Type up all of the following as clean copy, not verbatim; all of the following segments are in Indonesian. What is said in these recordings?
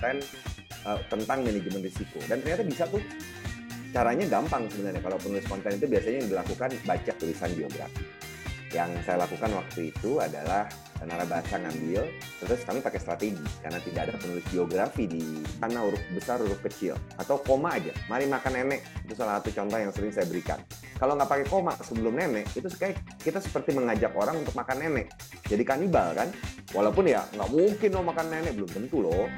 konten tentang manajemen risiko. Dan ternyata bisa tuh. Caranya gampang sebenarnya. Kalau penulis konten itu biasanya yang dilakukan baca tulisan biografi. Yang saya lakukan waktu itu adalah narabahasa ngambil, terus kami pakai strategi karena tidak ada penulis biografi di mana huruf besar, huruf kecil, atau koma aja. Mari makan nenek, itu salah satu contoh yang sering saya berikan. Kalau nggak pakai koma sebelum nenek, itu kayak kita seperti mengajak orang untuk makan nenek. Jadi kanibal kan? Walaupun ya nggak mungkin mau makan nenek, belum tentu loh.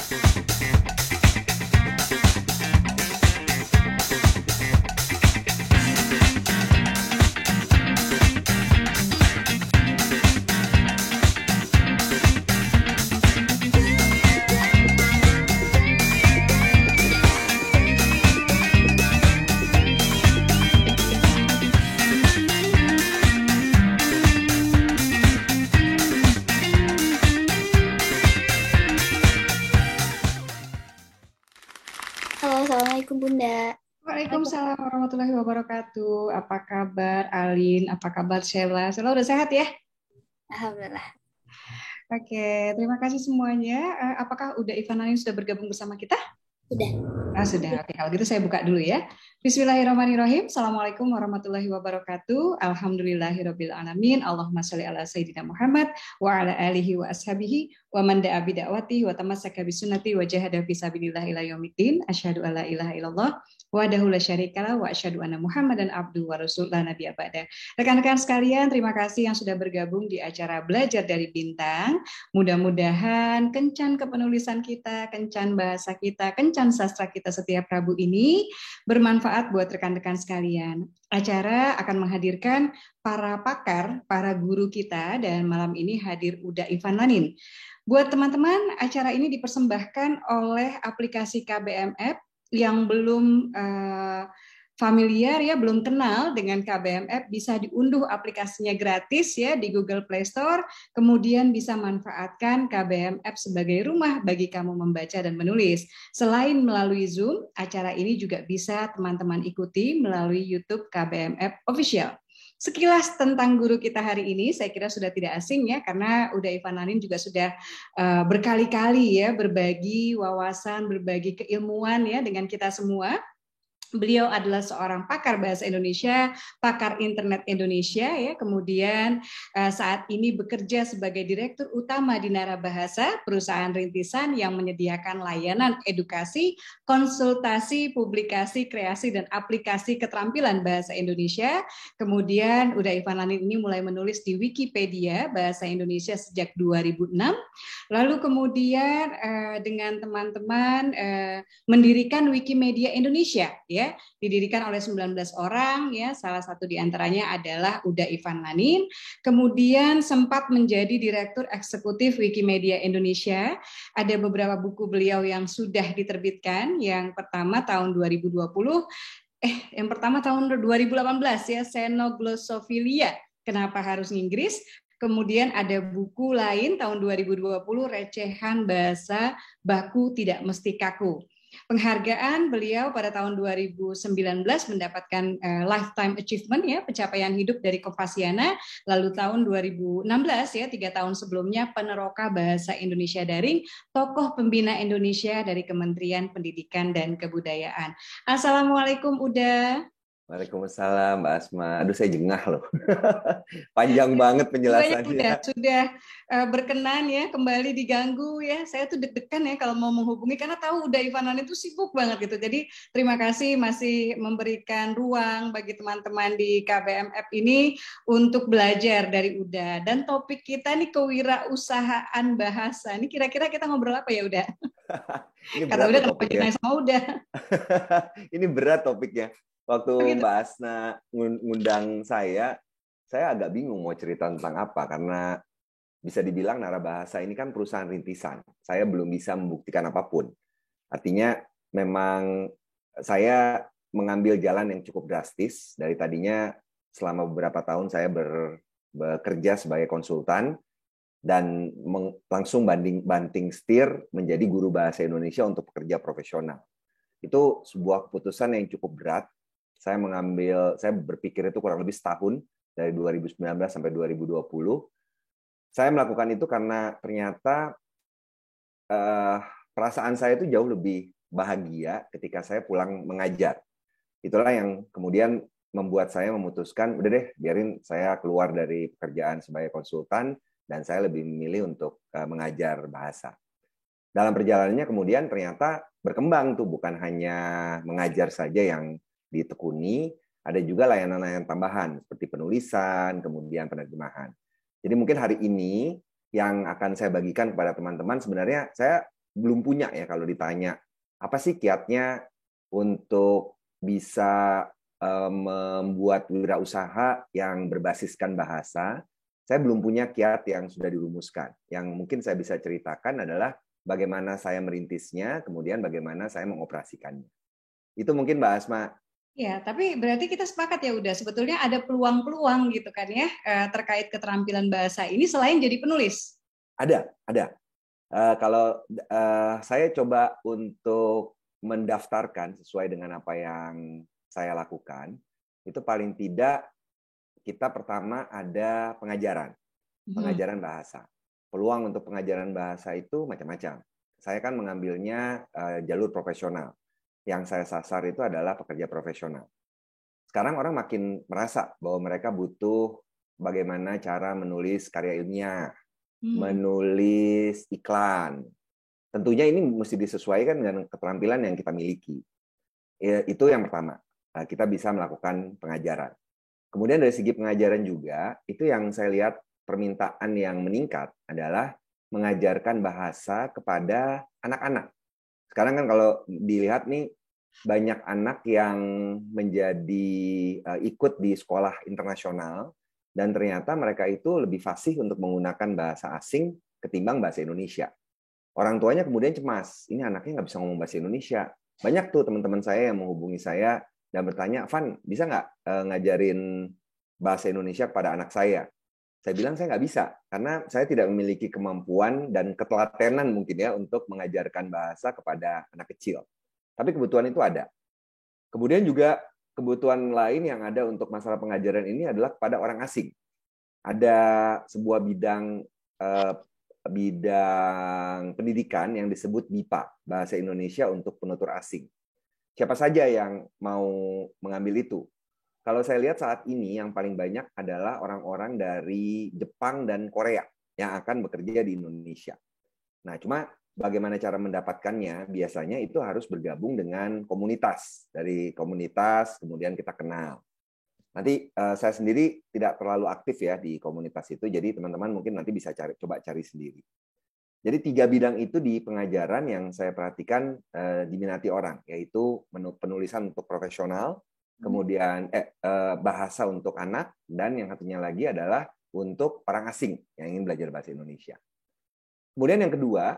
Halo, Assalamualaikum Bunda. Waalaikumsalam warahmatullahi wabarakatuh. Apa kabar Alin? Apa kabar Sheila? Sheila udah sehat ya? Alhamdulillah. Oke, terima kasih semuanya. Apakah udah Ivan Alin sudah bergabung bersama kita? Sudah. Sudah. Oke, kalau gitu saya buka dulu ya. Bismillahirrahmanirrahim. Assalamualaikum warahmatullahi wabarakatuh. Alhamdulillahirabbil alamin. Allahumma shalli ala sayyidina Muhammad wa ala alihi wa ashabihi wa man da'a bi da'wati wa tamassaka bi sunnati wa jahada fi sabilillah ila yaumiddin. Asyhadu alla ilaha illallah wahdahu la syarikalah wa asyhadu anna Muhammadan abduhu wa rasuluhu la nabiyya ba'da. Rekan-rekan sekalian, terima kasih yang sudah bergabung di acara Belajar dari Bintang. Mudah-mudahan kencan kepenulisan kita, kencan bahasa kita, kencan sastra kita setiap Rabu ini bermanfaat buat rekan-rekan sekalian. Acara akan menghadirkan para pakar, para guru kita, dan malam ini hadir Uda Ivan Lanin. Buat teman-teman, acara ini dipersembahkan oleh aplikasi KBM App yang belum familiar ya, belum kenal dengan KBM App, bisa diunduh aplikasinya gratis ya di Google Play Store, kemudian bisa manfaatkan KBM App sebagai rumah bagi kamu membaca dan menulis. Selain melalui Zoom, acara ini juga bisa teman-teman ikuti melalui YouTube KBM App Official. Sekilas tentang guru kita hari ini, saya kira sudah tidak asing ya, karena Uda Ivan Lanin juga sudah berkali-kali ya berbagi wawasan, berbagi keilmuan ya dengan kita semua. Beliau adalah seorang pakar bahasa Indonesia, pakar internet Indonesia ya. Kemudian saat ini bekerja sebagai Direktur Utama di Narabahasa, perusahaan rintisan yang menyediakan layanan edukasi, konsultasi, publikasi, kreasi dan aplikasi keterampilan bahasa Indonesia. Kemudian Uda Ivan Lanin ini mulai menulis di Wikipedia bahasa Indonesia sejak 2006. Lalu kemudian dengan teman-teman mendirikan Wikimedia Indonesia ya, didirikan oleh 19 orang ya, salah satu diantaranya adalah Uda Ivan Lanin. Kemudian sempat menjadi Direktur Eksekutif Wikimedia Indonesia. Ada beberapa buku beliau yang sudah diterbitkan. Yang pertama tahun 2020, yang pertama tahun 2018 ya, Xenoglosophilia, Kenapa Harus Inggris. Kemudian ada buku lain tahun 2020, Recehan Bahasa Baku Tidak Mesti Kaku. Penghargaan beliau pada tahun 2019 mendapatkan Lifetime Achievement ya, pencapaian hidup dari Kopasiana. Lalu tahun 2016 ya, 3 tahun sebelumnya Peneroka Bahasa Indonesia Daring, tokoh pembina Indonesia dari Kementerian Pendidikan dan Kebudayaan. Assalamualaikum Uda. Waalaikumsalam, Mbak Asma. Aduh, saya jengah loh. Panjang banget penjelasannya. Sudah berkenan ya, kembali diganggu ya. Saya tuh deg-degan ya kalau mau menghubungi, karena tahu Uda Ivan Lanin itu sibuk banget gitu. Jadi terima kasih masih memberikan ruang bagi teman-teman di KBM App ini untuk belajar dari Uda. Dan topik kita nih kewirausahaan bahasa. Ini kira-kira kita ngobrol apa ya Uda? Ini kata Uda kenapa jenayah sama Uda? Ini berat topiknya. Waktu Mbak Asna ngundang saya agak bingung mau cerita tentang apa, karena bisa dibilang Narabahasa ini kan perusahaan rintisan. Saya belum bisa membuktikan apapun. Artinya memang saya mengambil jalan yang cukup drastis. Dari tadinya selama beberapa tahun saya bekerja sebagai konsultan, dan langsung banting setir menjadi guru bahasa Indonesia untuk pekerja profesional. Itu sebuah keputusan yang cukup berat. Saya berpikir itu kurang lebih setahun, dari 2019 sampai 2020. Saya melakukan itu karena ternyata perasaan saya itu jauh lebih bahagia ketika saya pulang mengajar. Itulah yang kemudian membuat saya memutuskan, udah deh, biarin saya keluar dari pekerjaan sebagai konsultan, dan saya lebih memilih untuk mengajar bahasa. Dalam perjalanannya kemudian ternyata berkembang tuh, bukan hanya mengajar saja yang ditekuni, ada juga layanan-layanan tambahan seperti penulisan, kemudian penerjemahan. Jadi mungkin hari ini yang akan saya bagikan kepada teman-teman, sebenarnya saya belum punya ya kalau ditanya, apa sih kiatnya untuk bisa membuat wirausaha yang berbasiskan bahasa. Saya belum punya kiat yang sudah dirumuskan. Yang mungkin saya bisa ceritakan adalah bagaimana saya merintisnya, kemudian bagaimana saya mengoperasikannya. Itu mungkin Mbak Asma. Ya, tapi berarti kita sepakat ya udah sebetulnya ada peluang-peluang gitu kan ya terkait keterampilan bahasa ini selain jadi penulis. Ada. Kalau saya coba untuk mendaftarkan sesuai dengan apa yang saya lakukan, itu paling tidak kita pertama ada pengajaran bahasa. Peluang untuk pengajaran bahasa itu macam-macam. Saya kan mengambilnya jalur profesional. Yang saya sasar itu adalah pekerja profesional. Sekarang orang makin merasa bahwa mereka butuh bagaimana cara menulis karya ilmiah, menulis iklan. Tentunya ini mesti disesuaikan dengan keterampilan yang kita miliki. Itu yang pertama. Kita bisa melakukan pengajaran. Kemudian dari segi pengajaran juga, itu yang saya lihat permintaan yang meningkat adalah mengajarkan bahasa kepada anak-anak. Sekarang kan kalau dilihat nih, banyak anak yang menjadi ikut di sekolah internasional, dan ternyata mereka itu lebih fasih untuk menggunakan bahasa asing ketimbang bahasa Indonesia. Orang tuanya kemudian cemas, ini anaknya nggak bisa ngomong bahasa Indonesia. Banyak tuh teman-teman saya yang menghubungi saya dan bertanya, Van, bisa nggak ngajarin bahasa Indonesia kepada anak saya? Saya bilang saya nggak bisa, karena saya tidak memiliki kemampuan dan ketelatenan mungkin ya untuk mengajarkan bahasa kepada anak kecil. Tapi kebutuhan itu ada. Kemudian juga kebutuhan lain yang ada untuk masalah pengajaran ini adalah kepada orang asing. Ada sebuah bidang pendidikan yang disebut BIPA, Bahasa Indonesia untuk Penutur Asing. Siapa saja yang mau mengambil itu? Kalau saya lihat saat ini yang paling banyak adalah orang-orang dari Jepang dan Korea yang akan bekerja di Indonesia. Nah, cuma bagaimana cara mendapatkannya? Biasanya itu harus bergabung dengan komunitas. Dari komunitas kemudian kita kenal. Nanti saya sendiri tidak terlalu aktif ya di komunitas itu, jadi teman-teman mungkin nanti bisa coba cari sendiri. Jadi 3 bidang itu di pengajaran yang saya perhatikan diminati orang, yaitu penulisan untuk profesional, kemudian bahasa untuk anak, dan yang satunya lagi adalah untuk orang asing yang ingin belajar bahasa Indonesia. Kemudian yang kedua,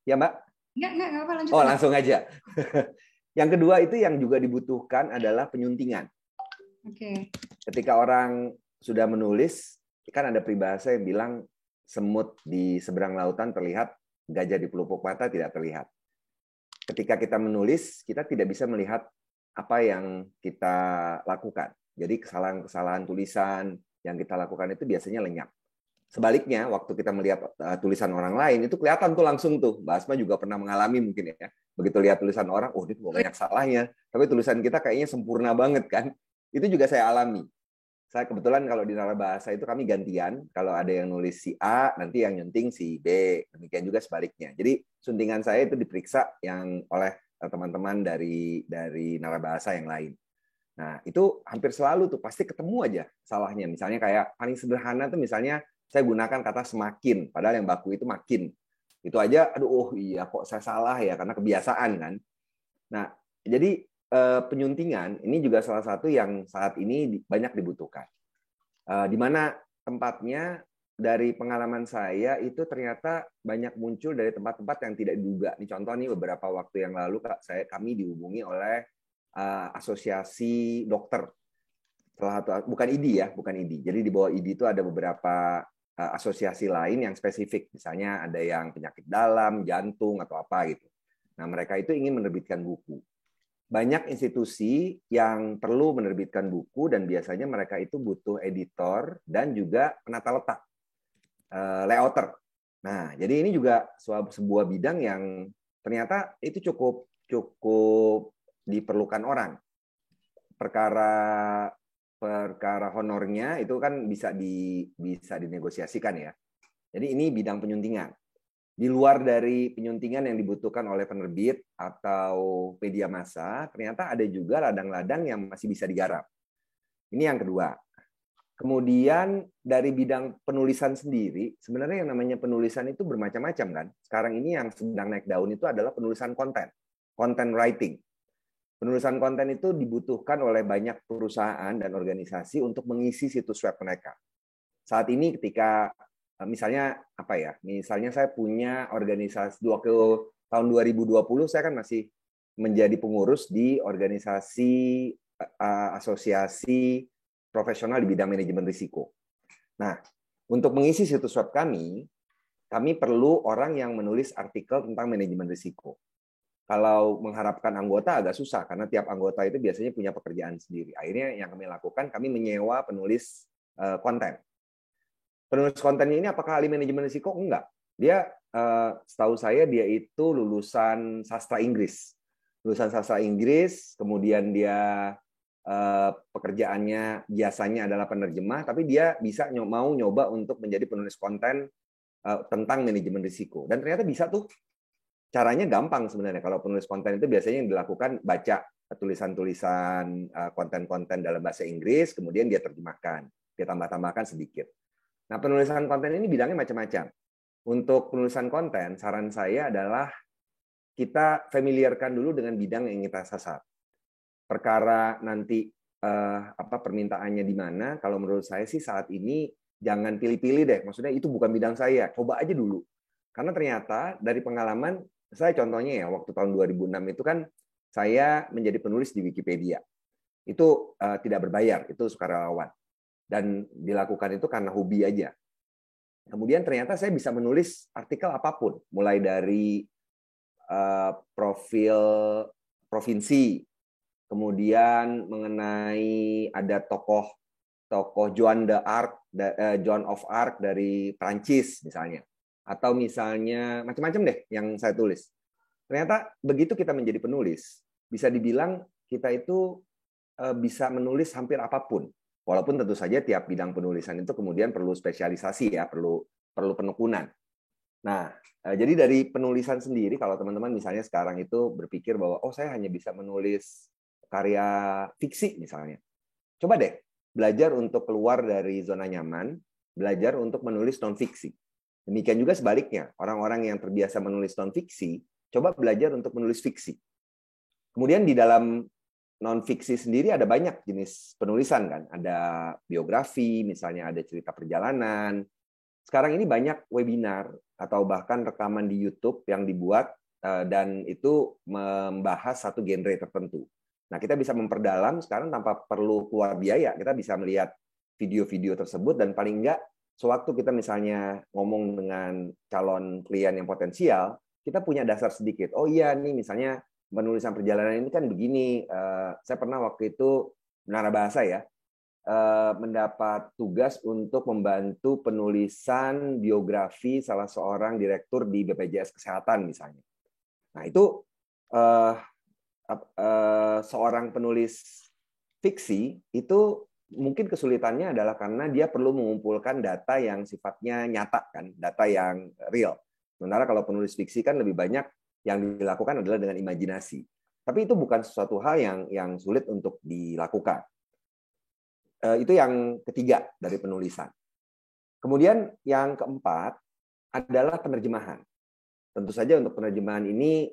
ya Mbak? Enggak apa, lanjut. Oh, langsung aja. Yang kedua itu yang juga dibutuhkan adalah penyuntingan. Oke. Ketika orang sudah menulis, kan ada peribahasa yang bilang semut di seberang lautan terlihat, gajah di pelupuk mata tidak terlihat. Ketika kita menulis, kita tidak bisa melihat apa yang kita lakukan. Jadi kesalahan-kesalahan tulisan yang kita lakukan itu biasanya lenyap. Sebaliknya, waktu kita melihat tulisan orang lain, itu kelihatan tuh langsung tuh. Mbak Asma juga pernah mengalami mungkin ya. Begitu lihat tulisan orang, oh ini kok banyak salahnya. Tapi tulisan kita kayaknya sempurna banget kan. Itu juga saya alami. Saya kebetulan kalau di Narabahasa itu kami gantian. Kalau ada yang nulis si A, nanti yang nyunting si B. Demikian juga sebaliknya. Jadi suntingan saya itu diperiksa yang oleh teman-teman dari Narabahasa yang lain. Nah, itu hampir selalu tuh pasti ketemu aja salahnya. Misalnya kayak paling sederhana tuh misalnya saya gunakan kata semakin, padahal yang baku itu makin. Itu aja, aduh, oh iya kok saya salah ya, karena kebiasaan kan. Nah, jadi penyuntingan ini juga salah satu yang saat ini banyak dibutuhkan. Di mana tempatnya dari pengalaman saya itu ternyata banyak muncul dari tempat-tempat yang tidak diduga. Ini contoh nih beberapa waktu yang lalu kami dihubungi oleh asosiasi dokter. Salah satu bukan ID ya, bukan ID. Jadi di bawah ID itu ada beberapa asosiasi lain yang spesifik. Misalnya ada yang penyakit dalam, jantung atau apa gitu. Nah, mereka itu ingin menerbitkan buku. Banyak institusi yang perlu menerbitkan buku dan biasanya mereka itu butuh editor dan juga penata letak, layouter. Nah, jadi ini juga sebuah bidang yang ternyata itu cukup diperlukan orang. Perkara honornya itu kan bisa dinegosiasikan ya. Jadi ini bidang penyuntingan. Di luar dari penyuntingan yang dibutuhkan oleh penerbit atau media massa, ternyata ada juga ladang-ladang yang masih bisa digarap. Ini yang kedua. Kemudian dari bidang penulisan sendiri, sebenarnya yang namanya penulisan itu bermacam-macam kan. Sekarang ini yang sedang naik daun itu adalah penulisan konten, content writing. Penulisan konten itu dibutuhkan oleh banyak perusahaan dan organisasi untuk mengisi situs web mereka. Saat ini ketika misalnya apa ya? Misalnya saya punya organisasi tahun 2020 saya kan masih menjadi pengurus di organisasi asosiasi profesional di bidang manajemen risiko. Nah, untuk mengisi situs web kami perlu orang yang menulis artikel tentang manajemen risiko. Kalau mengharapkan anggota agak susah karena tiap anggota itu biasanya punya pekerjaan sendiri. Akhirnya yang kami lakukan, kami menyewa penulis konten. Penulis kontennya ini apakah ahli manajemen risiko? Enggak. Dia setahu saya dia itu lulusan sastra Inggris. Lulusan sastra Inggris, kemudian dia pekerjaannya biasanya adalah penerjemah, tapi dia bisa mau nyoba untuk menjadi penulis konten tentang manajemen risiko. Dan ternyata bisa tuh. Caranya gampang sebenarnya. Kalau penulis konten itu biasanya yang dilakukan baca tulisan-tulisan konten-konten dalam bahasa Inggris, kemudian dia terjemahkan, dia tambah-tambahkan sedikit. Nah, penulisan konten ini bidangnya macam-macam. Untuk penulisan konten, saran saya adalah kita familiarkan dulu dengan bidang yang kita sasar. Perkara nanti permintaannya di mana, kalau menurut saya sih saat ini jangan pilih-pilih deh. Maksudnya itu bukan bidang saya, coba aja dulu. Karena ternyata dari pengalaman, saya contohnya ya, waktu tahun 2006 itu kan saya menjadi penulis di Wikipedia. Itu tidak berbayar, itu sukarelawan. Dan dilakukan itu karena hobi aja. Kemudian ternyata saya bisa menulis artikel apapun, mulai dari profil provinsi, kemudian mengenai ada tokoh Joan of Arc dari Prancis misalnya. Atau misalnya macam-macam deh yang saya tulis. Ternyata begitu kita menjadi penulis, bisa dibilang kita itu bisa menulis hampir apapun. Walaupun tentu saja tiap bidang penulisan itu kemudian perlu spesialisasi ya, perlu penekunan. Nah, jadi dari penulisan sendiri, kalau teman-teman misalnya sekarang itu berpikir bahwa saya hanya bisa menulis karya fiksi misalnya. Coba deh belajar untuk keluar dari zona nyaman, belajar untuk menulis non-fiksi. Demikian juga sebaliknya, orang-orang yang terbiasa menulis non-fiksi, coba belajar untuk menulis fiksi. Kemudian di dalam non-fiksi sendiri ada banyak jenis penulisan kan, ada biografi, misalnya ada cerita perjalanan. Sekarang ini banyak webinar atau bahkan rekaman di YouTube yang dibuat dan itu membahas satu genre tertentu. Nah, kita bisa memperdalam sekarang tanpa perlu keluar biaya, kita bisa melihat video-video tersebut dan paling enggak sewaktu kita misalnya ngomong dengan calon klien yang potensial, kita punya dasar sedikit. Oh iya nih misalnya penulisan perjalanan ini kan begini. Saya pernah waktu itu narabahasa ya, mendapat tugas untuk membantu penulisan biografi salah seorang direktur di BPJS Kesehatan misalnya. Nah itu seorang penulis fiksi itu mungkin kesulitannya adalah karena dia perlu mengumpulkan data yang sifatnya nyata kan, data yang real. Sementara kalau penulis fiksi kan lebih banyak yang dilakukan adalah dengan imajinasi. Tapi itu bukan sesuatu hal yang sulit untuk dilakukan. Itu yang ketiga dari penulisan. Kemudian yang keempat adalah penerjemahan. Tentu saja untuk penerjemahan ini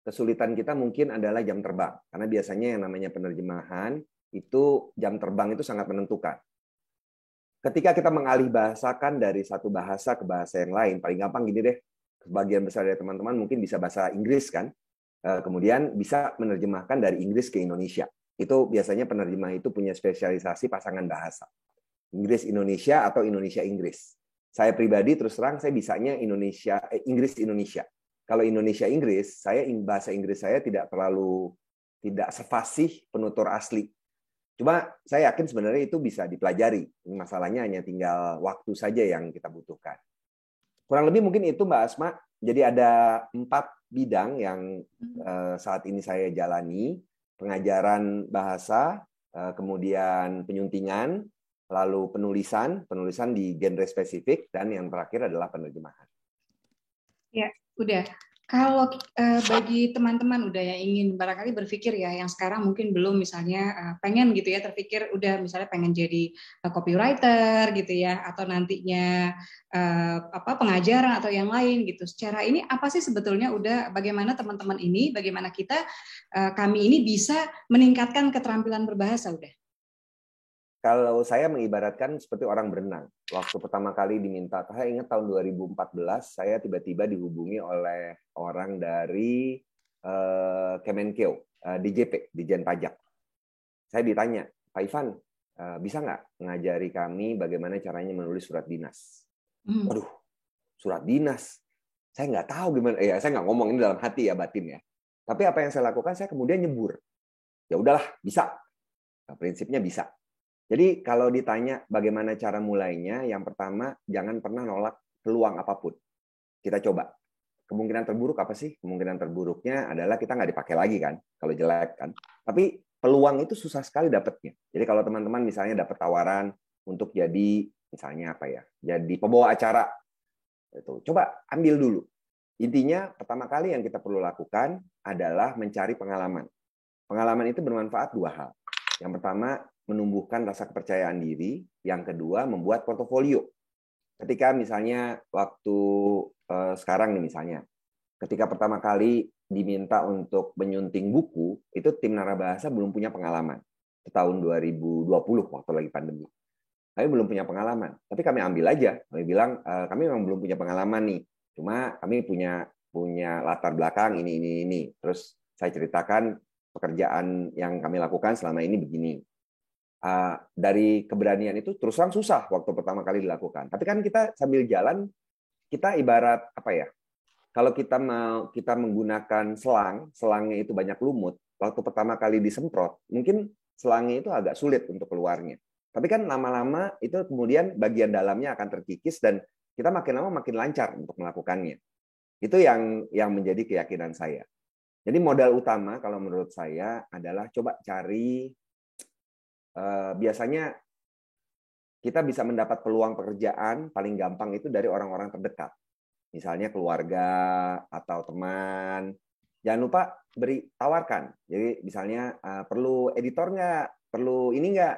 kesulitan kita mungkin adalah jam terbang. Karena biasanya yang namanya penerjemahan itu jam terbang itu sangat menentukan. Ketika kita mengalih bahasakan dari satu bahasa ke bahasa yang lain, paling gampang gini deh, sebagian besar dari teman-teman mungkin bisa bahasa Inggris kan, kemudian bisa menerjemahkan dari Inggris ke Indonesia. Itu biasanya penerjemah itu punya spesialisasi pasangan bahasa. Inggris Indonesia atau Indonesia Inggris. Saya pribadi terus terang saya bisanya Inggris Indonesia. Kalau Indonesia Inggris, bahasa Inggris saya tidak sefasih penutur asli. Cuma saya yakin sebenarnya itu bisa dipelajari. Masalahnya hanya tinggal waktu saja yang kita butuhkan. kurang lebih mungkin itu Mbak Asma. Jadi ada 4 bidang yang saat ini saya jalani. Pengajaran bahasa, kemudian penyuntingan, lalu penulisan di genre spesifik, dan yang terakhir adalah penerjemahan. Ya, udah. Kalau bagi teman-teman udah yang ingin barangkali berpikir ya, yang sekarang mungkin belum misalnya pengen gitu ya, terpikir udah misalnya pengen jadi copywriter gitu ya, atau nantinya pengajaran atau yang lain gitu. Secara ini apa sih sebetulnya udah bagaimana teman-teman ini, bagaimana kita kami ini bisa meningkatkan keterampilan berbahasa udah? Kalau saya mengibaratkan seperti orang berenang. Waktu pertama kali diminta, saya ingat tahun 2014, saya tiba-tiba dihubungi oleh orang dari Kemenkeu, DJP, Dijen Pajak. Saya ditanya, Pak Ivan, bisa nggak ngajari kami bagaimana caranya menulis surat dinas? Waduh, surat dinas. Saya nggak tahu gimana. Ya, saya nggak ngomong ini dalam hati ya, batin ya. Tapi apa yang saya lakukan, saya kemudian nyebur. Ya udahlah, bisa. Nah, prinsipnya bisa. Jadi kalau ditanya bagaimana cara mulainya, yang pertama jangan pernah nolak peluang apapun. Kita coba. Kemungkinan terburuk apa sih? Kemungkinan terburuknya adalah kita nggak dipakai lagi kan, kalau jelek kan. Tapi peluang itu susah sekali dapatnya. Jadi kalau teman-teman misalnya dapat tawaran untuk jadi misalnya apa ya, jadi pembawa acara, itu coba ambil dulu. Intinya pertama kali yang kita perlu lakukan adalah mencari pengalaman. Pengalaman itu bermanfaat 2 hal. Yang pertama, menumbuhkan rasa kepercayaan diri. Yang kedua, membuat portofolio. Ketika misalnya waktu sekarang nih misalnya, ketika pertama kali diminta untuk menyunting buku, itu tim Narabahasa belum punya pengalaman. Itu tahun 2020 waktu lagi pandemi. Kami belum punya pengalaman, tapi kami ambil aja. Kami bilang, kami memang belum punya pengalaman nih. Cuma kami punya latar belakang ini. Terus saya ceritakan pekerjaan yang kami lakukan selama ini begini. Dari keberanian itu terus terang susah waktu pertama kali dilakukan. Tapi kan kita sambil jalan, kita ibarat apa ya? Kalau kita menggunakan selangnya itu banyak lumut. Waktu pertama kali disemprot, mungkin selangnya itu agak sulit untuk keluarnya. Tapi kan lama-lama itu kemudian bagian dalamnya akan terkikis dan kita makin lama makin lancar untuk melakukannya. Itu yang menjadi keyakinan saya. Jadi modal utama kalau menurut saya adalah coba cari. Biasanya kita bisa mendapat peluang pekerjaan paling gampang itu dari orang-orang terdekat. Misalnya keluarga atau teman. Jangan lupa tawarkan. Jadi misalnya perlu editor nggak? Perlu ini nggak?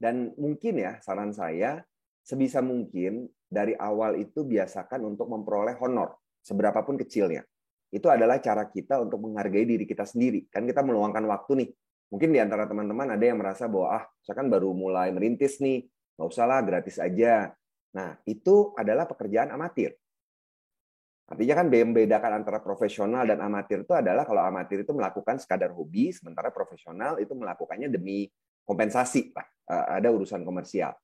Dan mungkin ya saran saya, sebisa mungkin dari awal itu biasakan untuk memperoleh honor, seberapapun kecilnya. Itu adalah cara kita untuk menghargai diri kita sendiri. Kan kita meluangkan waktu nih. Mungkin di antara teman-teman ada yang merasa bahwa saya kan baru mulai merintis nih, nggak usah lah, gratis aja. Nah, itu adalah pekerjaan amatir. Artinya kan membedakan antara profesional dan amatir itu adalah kalau amatir itu melakukan sekadar hobi, sementara profesional itu melakukannya demi kompensasi lah, ada urusan komersial.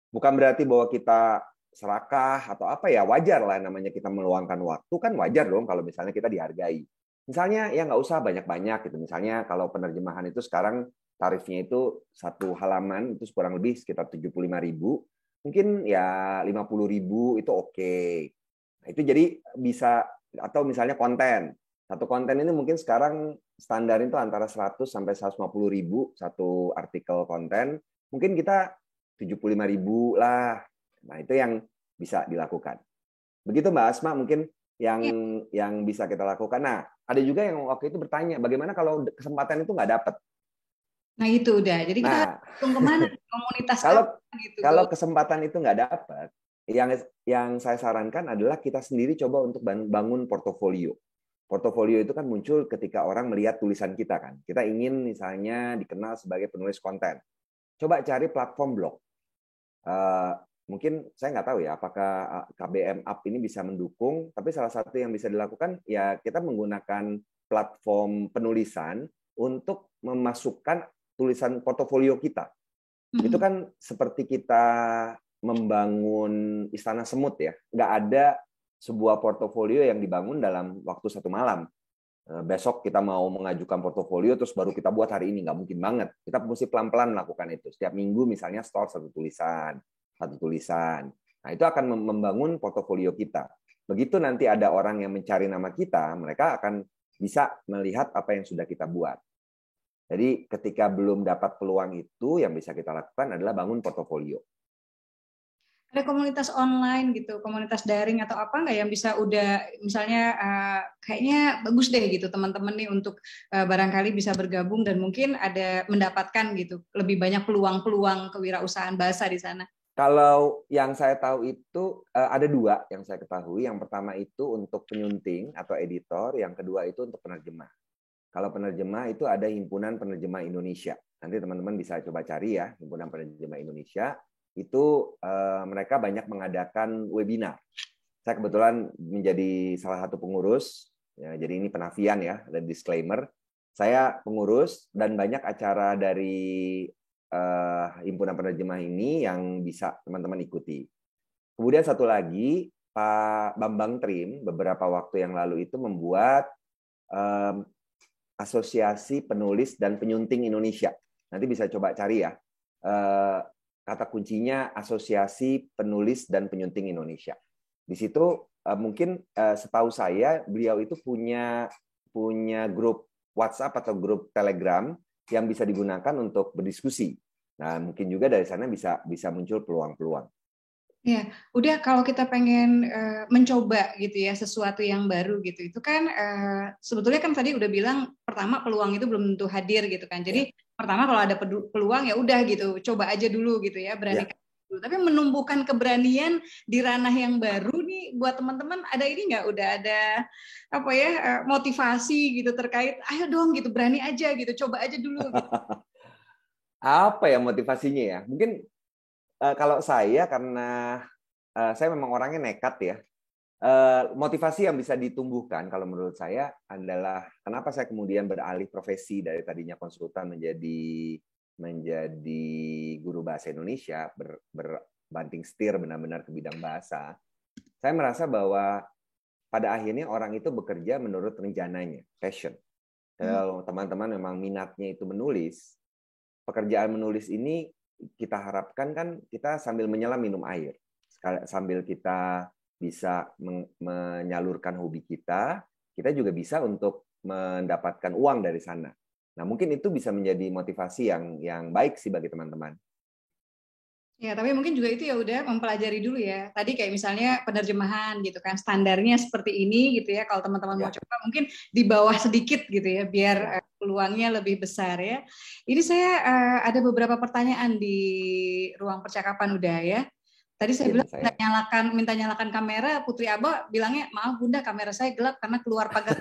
Bukan berarti bahwa kita serakah atau apa ya, wajar lah namanya kita meluangkan waktu, kan wajar dong kalau misalnya kita dihargai. Misalnya ya nggak usah banyak-banyak gitu. Misalnya kalau penerjemahan itu sekarang tarifnya itu 1 halaman itu kurang lebih sekitar 75.000. Mungkin ya 50.000 itu oke. Nah, itu jadi bisa, atau misalnya konten. Satu konten ini mungkin sekarang standar itu antara 100 sampai 150.000 satu artikel konten. Mungkin kita 75.000 lah. Nah, itu yang bisa dilakukan. Begitu Mbak Asma mungkin yang bisa kita lakukan. Nah, ada juga yang waktu itu bertanya, bagaimana kalau kesempatan itu nggak dapat? Nah, itu udah. Jadi kita langsung kemana? Komunitas gitu. Kalau kesempatan itu nggak dapat, yang saya sarankan adalah kita sendiri coba untuk bangun portofolio. Portofolio itu kan muncul ketika orang melihat tulisan kita kan. Kita ingin misalnya dikenal sebagai penulis konten. Coba cari platform blog. Mungkin saya nggak tahu ya apakah KBM Up ini bisa mendukung, tapi salah satu yang bisa dilakukan ya kita menggunakan platform penulisan untuk memasukkan tulisan portofolio kita. Itu kan seperti kita membangun istana semut ya, nggak ada sebuah portofolio yang dibangun dalam waktu 1 malam. Besok kita mau mengajukan portofolio terus baru kita buat hari ini, nggak mungkin banget. Kita mesti pelan-pelan melakukan itu. Setiap minggu misalnya store satu tulisan. Nah, itu akan membangun portofolio kita. begitu nanti ada orang yang mencari nama kita, mereka akan bisa melihat apa yang sudah kita buat. Jadi ketika belum dapat peluang itu, yang bisa kita lakukan adalah bangun portofolio. Ada komunitas online gitu, komunitas daring atau apa nggak yang bisa udah misalnya kayaknya bagus deh gitu teman-teman nih untuk barangkali bisa bergabung dan mungkin ada mendapatkan gitu lebih banyak peluang-peluang kewirausahaan bahasa di sana. Kalau yang saya tahu itu ada dua yang saya ketahui. Yang pertama itu untuk penyunting atau editor, yang kedua itu untuk penerjemah. Kalau penerjemah itu ada Himpunan Penerjemah Indonesia. Nanti teman-teman bisa coba cari ya, Himpunan Penerjemah Indonesia. Itu mereka banyak mengadakan webinar. Saya kebetulan menjadi salah satu pengurus, ya, jadi ini penafian ya, dan disclaimer. Saya pengurus dan banyak acara dari Himpunan Penerjemah ini yang bisa teman-teman ikuti. Kemudian satu lagi, Pak Bambang Trim beberapa waktu yang lalu itu membuat Asosiasi Penulis dan Penyunting Indonesia. Nanti bisa coba cari ya. Kata kuncinya Asosiasi Penulis dan Penyunting Indonesia. Di situ mungkin setahu saya beliau itu punya grup WhatsApp atau grup Telegram yang bisa digunakan untuk berdiskusi. Nah, mungkin juga dari sana bisa muncul peluang-peluang. Ya, udah kalau kita pengen mencoba gitu ya sesuatu yang baru gitu, itu kan sebetulnya kan tadi udah bilang pertama peluang itu belum tentu hadir gitu kan. Jadi pertama kalau ada peluang ya udah gitu, coba aja dulu gitu ya, beranikan dulu. Tapi menumbuhkan keberanian di ranah yang baru nih buat teman-teman ada ini nggak? Udah ada apa ya motivasi gitu terkait, ayo dong gitu berani aja gitu, coba aja dulu. Gitu. Apa ya motivasinya ya? Mungkin kalau saya karena saya memang orangnya nekat ya. Motivasi yang bisa ditumbuhkan kalau menurut saya adalah kenapa saya kemudian beralih profesi dari tadinya konsultan menjadi guru bahasa Indonesia, berbanting setir benar-benar ke bidang bahasa. Saya merasa bahwa pada akhirnya orang itu bekerja menurut rencananya, passion. Kalau teman-teman memang minatnya itu menulis, pekerjaan menulis ini kita harapkan kan kita sambil menyelam minum air, sambil kita bisa menyalurkan hobi kita juga bisa untuk mendapatkan uang dari sana. Nah, mungkin itu bisa menjadi motivasi yang baik sih bagi teman-teman. Ya, tapi mungkin juga itu ya udah mempelajari dulu ya. Tadi kayak misalnya penerjemahan gitu kan, standarnya seperti ini gitu ya. Kalau teman-teman mau coba mungkin di bawah sedikit gitu ya, biar peluangnya lebih besar ya. Ini saya ada beberapa pertanyaan di ruang percakapan udah ya. Tadi saya bilang minta nyalakan kamera, Putri Aba bilangnya maaf Bunda kamera saya gelap karena keluar pagar.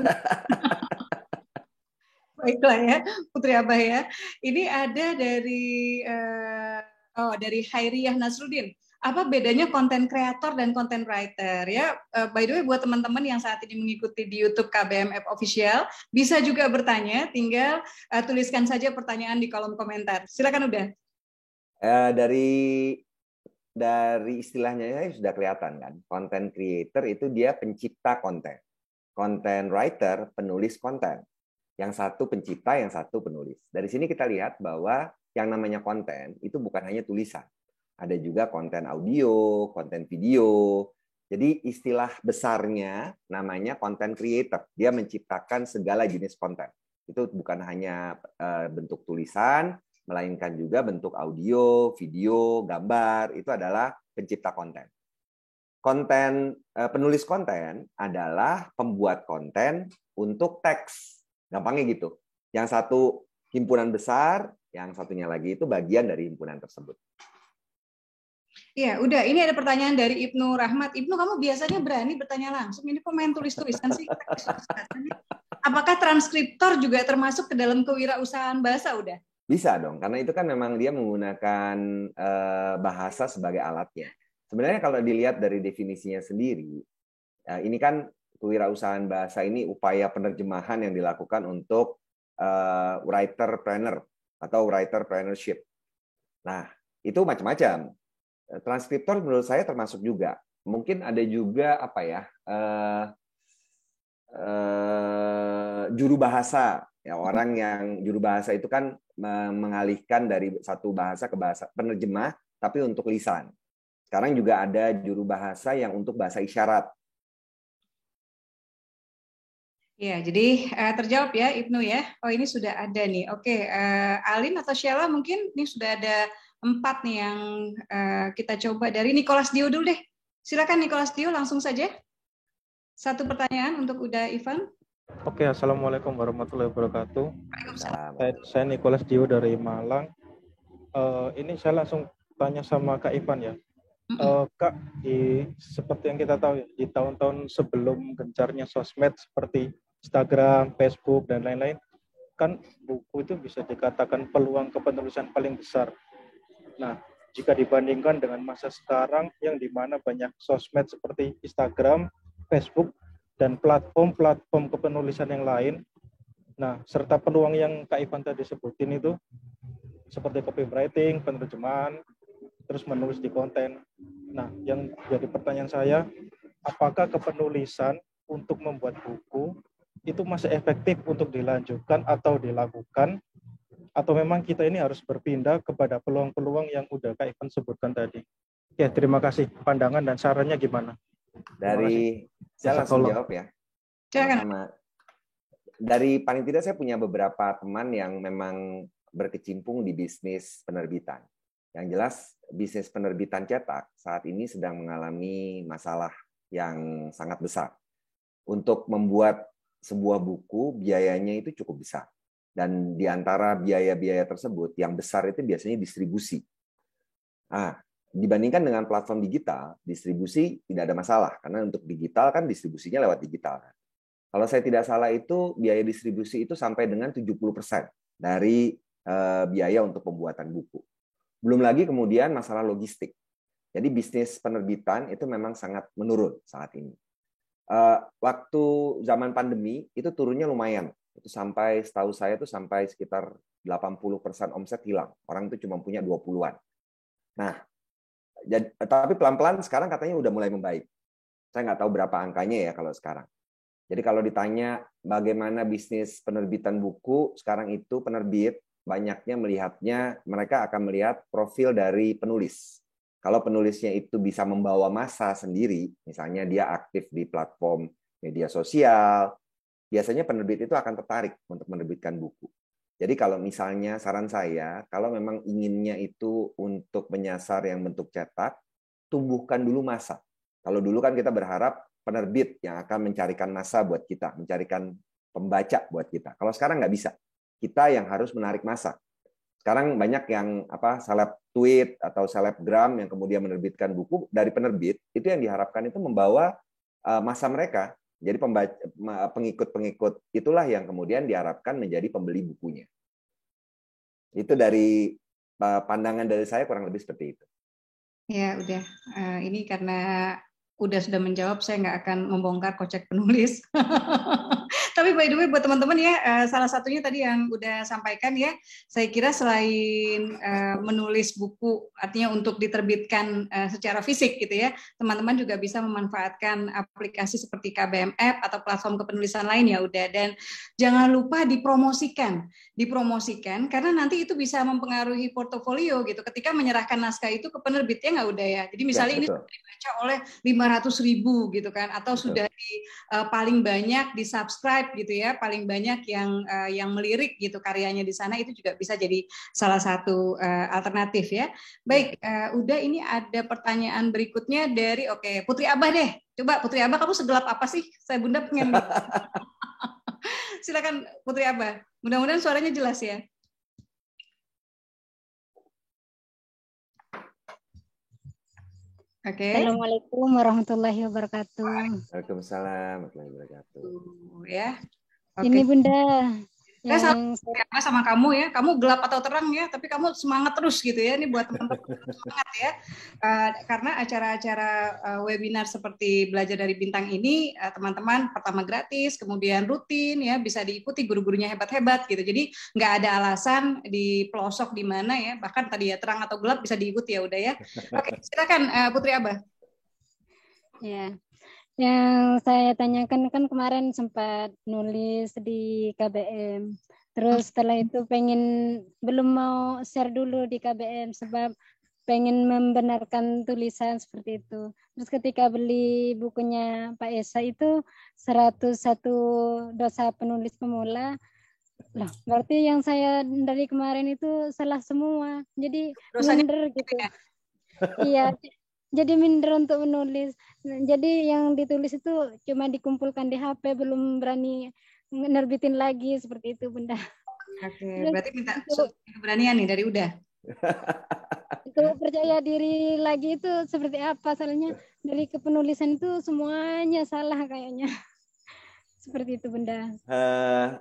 Baiklah ya, Putri Aba ya. Ini ada dari Hairiyah Nasruddin. Apa bedanya konten kreator dan konten writer ya? By the way buat teman-teman yang saat ini mengikuti di YouTube KBMF Official, bisa juga bertanya, tinggal tuliskan saja pertanyaan di kolom komentar. Silakan udah. Dari istilahnya sudah kelihatan kan, content creator itu dia pencipta konten, content writer penulis konten, yang satu pencipta, yang satu penulis. Dari sini kita lihat bahwa yang namanya konten itu bukan hanya tulisan, ada juga konten audio, konten video. Jadi istilah besarnya namanya content creator, dia menciptakan segala jenis konten. Itu bukan hanya bentuk tulisan, melainkan juga bentuk audio, video, gambar, itu adalah pencipta konten. Penulis konten adalah pembuat konten untuk teks. Gampangnya gitu. Yang satu himpunan besar, yang satunya lagi itu bagian dari himpunan tersebut. Iya, udah. Ini ada pertanyaan dari Ibnu Rahmat. Ibnu, kamu biasanya berani bertanya langsung. Ini kok main tulis-tulisan sih? Apakah transkriptor juga termasuk ke dalam kewirausahaan bahasa? Udah. Bisa dong, karena itu kan memang dia menggunakan bahasa sebagai alatnya. Sebenarnya kalau dilihat dari definisinya sendiri, ini kan kewirausahaan bahasa ini upaya penerjemahan yang dilakukan untuk writerpreneur atau writerpreneurship. Nah, itu macam-macam. Transkriptor menurut saya termasuk juga. Mungkin ada juga apa ya, juru bahasa. Ya, orang yang juru bahasa itu kan mengalihkan dari satu bahasa ke bahasa penerjemah, tapi untuk lisan. Sekarang juga ada juru bahasa yang untuk bahasa isyarat. Ya, jadi terjawab ya Ibnu ya. Oh ini sudah ada nih. Oke, Alin atau Sheila mungkin ini sudah ada 4 nih yang kita coba dari Nicholas Dio dulu deh. Silakan Nicholas Dio langsung saja. Satu pertanyaan untuk Uda Ivan. Oke, Assalamualaikum warahmatullahi wabarakatuh. Waalaikumsalam. Saya Nicholas Dio dari Malang. Ini saya langsung tanya sama Kak Ivan ya. Kak, seperti yang kita tahu ya, di tahun-tahun sebelum gencarnya sosmed seperti Instagram, Facebook, dan lain-lain, kan buku itu bisa dikatakan peluang kepenulisan paling besar. Nah, jika dibandingkan dengan masa sekarang yang dimana banyak sosmed seperti Instagram, Facebook, dan platform-platform kepenulisan yang lain, nah, serta peluang yang Kak Ivan tadi sebutin itu, seperti copywriting, penerjemahan, terus menulis di konten. Nah, yang jadi pertanyaan saya, apakah kepenulisan untuk membuat buku itu masih efektif untuk dilanjutkan atau dilakukan, atau memang kita ini harus berpindah kepada peluang-peluang yang udah Kak Ivan sebutkan tadi? Ya, terima kasih. Pandangan dan sarannya gimana? Saya langsung jawab ya. Sama. Dari paling tidak saya punya beberapa teman yang memang berkecimpung di bisnis penerbitan. Yang jelas bisnis penerbitan cetak saat ini sedang mengalami masalah yang sangat besar. Untuk membuat sebuah buku biayanya itu cukup besar. Dan di antara biaya-biaya tersebut yang besar itu biasanya distribusi. Dibandingkan dengan platform digital, distribusi tidak ada masalah karena untuk digital kan distribusinya lewat digital. Kalau saya tidak salah itu biaya distribusi itu sampai dengan 70% dari biaya untuk pembuatan buku. Belum lagi kemudian masalah logistik. Jadi bisnis penerbitan itu memang sangat menurun saat ini. Waktu zaman pandemi itu turunnya lumayan. Itu sampai setahu saya itu sampai sekitar 80% omset hilang. Orang itu cuma punya 20-an. Nah, tapi pelan-pelan sekarang katanya udah mulai membaik. Saya nggak tahu berapa angkanya ya kalau sekarang. Jadi kalau ditanya bagaimana bisnis penerbitan buku, sekarang itu penerbit banyaknya melihatnya, mereka akan melihat profil dari penulis. Kalau penulisnya itu bisa membawa massa sendiri, misalnya dia aktif di platform media sosial, biasanya penerbit itu akan tertarik untuk menerbitkan buku. Jadi kalau misalnya saran saya, kalau memang inginnya itu untuk menyasar yang bentuk cetak, tumbuhkan dulu massa. Kalau dulu kan kita berharap penerbit yang akan mencarikan massa buat kita, mencarikan pembaca buat kita. Kalau sekarang nggak bisa. Kita yang harus menarik massa. Sekarang banyak yang seleb tweet atau selebgram yang kemudian menerbitkan buku dari penerbit, itu yang diharapkan itu membawa massa mereka. Jadi pengikut-pengikut itulah yang kemudian diharapkan menjadi pembeli bukunya. Itu dari pandangan dari saya kurang lebih seperti itu. Ya udah, ini karena sudah menjawab, saya nggak akan membongkar kocek penulis. Tapi by the way buat teman-teman ya, salah satunya tadi yang udah sampaikan ya, saya kira selain menulis buku, artinya untuk diterbitkan secara fisik gitu ya, teman-teman juga bisa memanfaatkan aplikasi seperti KBM App atau platform kepenulisan lain ya udah. Dan jangan lupa dipromosikan karena nanti itu bisa mempengaruhi portofolio gitu. Ketika menyerahkan naskah itu ke penerbitnya nggak udah ya. Jadi misalnya ini sudah dibaca oleh 500.000 gitu kan, atau sudah paling banyak di subscribe gitu ya, paling banyak yang melirik gitu karyanya di sana, itu juga bisa jadi salah satu alternatif ya. Baik, udah ini ada pertanyaan berikutnya dari Putri Abah deh. Coba Putri Abah, kamu segelap apa sih? Saya Bunda pengen. Silakan Putri Abah. Mudah-mudahan suaranya jelas ya. Assalamualaikum warahmatullahi wabarakatuh. Waalaikumsalam warahmatullahi wabarakatuh. Ya. Ini Bunda. Saya sama kamu ya, kamu gelap atau terang ya, tapi kamu semangat terus gitu ya. Ini buat teman-teman semangat ya, karena acara-acara webinar seperti Belajar dari Bintang ini, teman-teman pertama gratis, kemudian rutin ya, bisa diikuti, guru-gurunya hebat-hebat gitu. Jadi nggak ada alasan di pelosok di mana ya, bahkan tadi ya terang atau gelap bisa diikuti ya udah ya. Oke, silakan Putri Abah. Ya. Yang saya tanyakan kan kemarin sempat nulis di KBM. Terus setelah itu belum mau share dulu di KBM sebab pengen membenarkan tulisan seperti itu. Terus ketika beli bukunya Pak Esa itu 101 dosa penulis pemula. Loh, berarti yang saya dari kemarin itu salah semua. Jadi Dosanya minder gitu. ya? Iya, jadi minder untuk menulis. Jadi yang ditulis itu cuma dikumpulkan di HP, belum berani nerbitin lagi seperti itu, Bunda. Oke, Terus berarti minta untuk keberanian nih dari Uda. percaya diri lagi itu seperti apa? Soalnya dari kepenulisan itu semuanya salah kayaknya. Seperti itu, Bunda.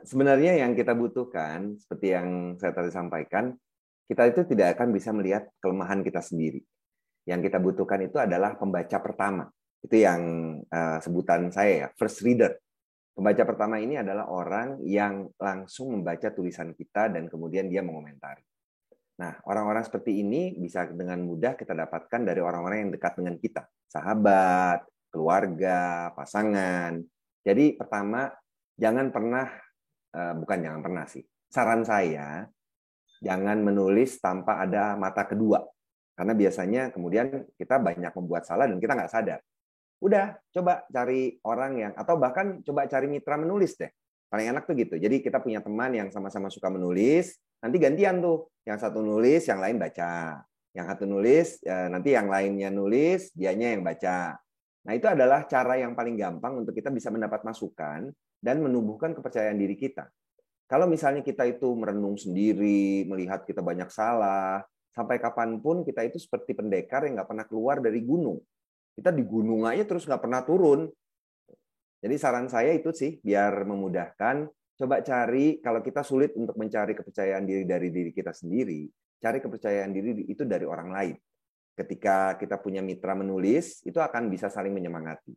Sebenarnya yang kita butuhkan, seperti yang saya tadi sampaikan, kita itu tidak akan bisa melihat kelemahan kita sendiri. Yang kita butuhkan itu adalah pembaca pertama. Itu yang sebutan saya ya, first reader. Pembaca pertama ini adalah orang yang langsung membaca tulisan kita dan kemudian dia mengomentari. Nah, orang-orang seperti ini bisa dengan mudah kita dapatkan dari orang-orang yang dekat dengan kita. Sahabat, keluarga, pasangan. Jadi pertama, jangan pernah, bukan jangan pernah sih, saran saya, jangan menulis tanpa ada mata kedua. Karena biasanya kemudian kita banyak membuat salah dan kita nggak sadar. Udah, coba cari orang yang, atau bahkan coba cari mitra menulis deh. Paling enak tuh gitu. Jadi kita punya teman yang sama-sama suka menulis, nanti gantian tuh. Yang satu nulis, yang lain baca. Yang satu nulis, nanti yang lainnya nulis, dianya yang baca. Nah, itu adalah cara yang paling gampang untuk kita bisa mendapat masukan dan menumbuhkan kepercayaan diri kita. Kalau misalnya kita itu merenung sendiri, melihat kita banyak salah, sampai kapanpun kita itu seperti pendekar yang nggak pernah keluar dari gunung. Kita di gunung aja terus nggak pernah turun. Jadi saran saya itu sih, biar memudahkan, coba cari, kalau kita sulit untuk mencari kepercayaan diri dari diri kita sendiri, cari kepercayaan diri itu dari orang lain. Ketika kita punya mitra menulis, itu akan bisa saling menyemangati.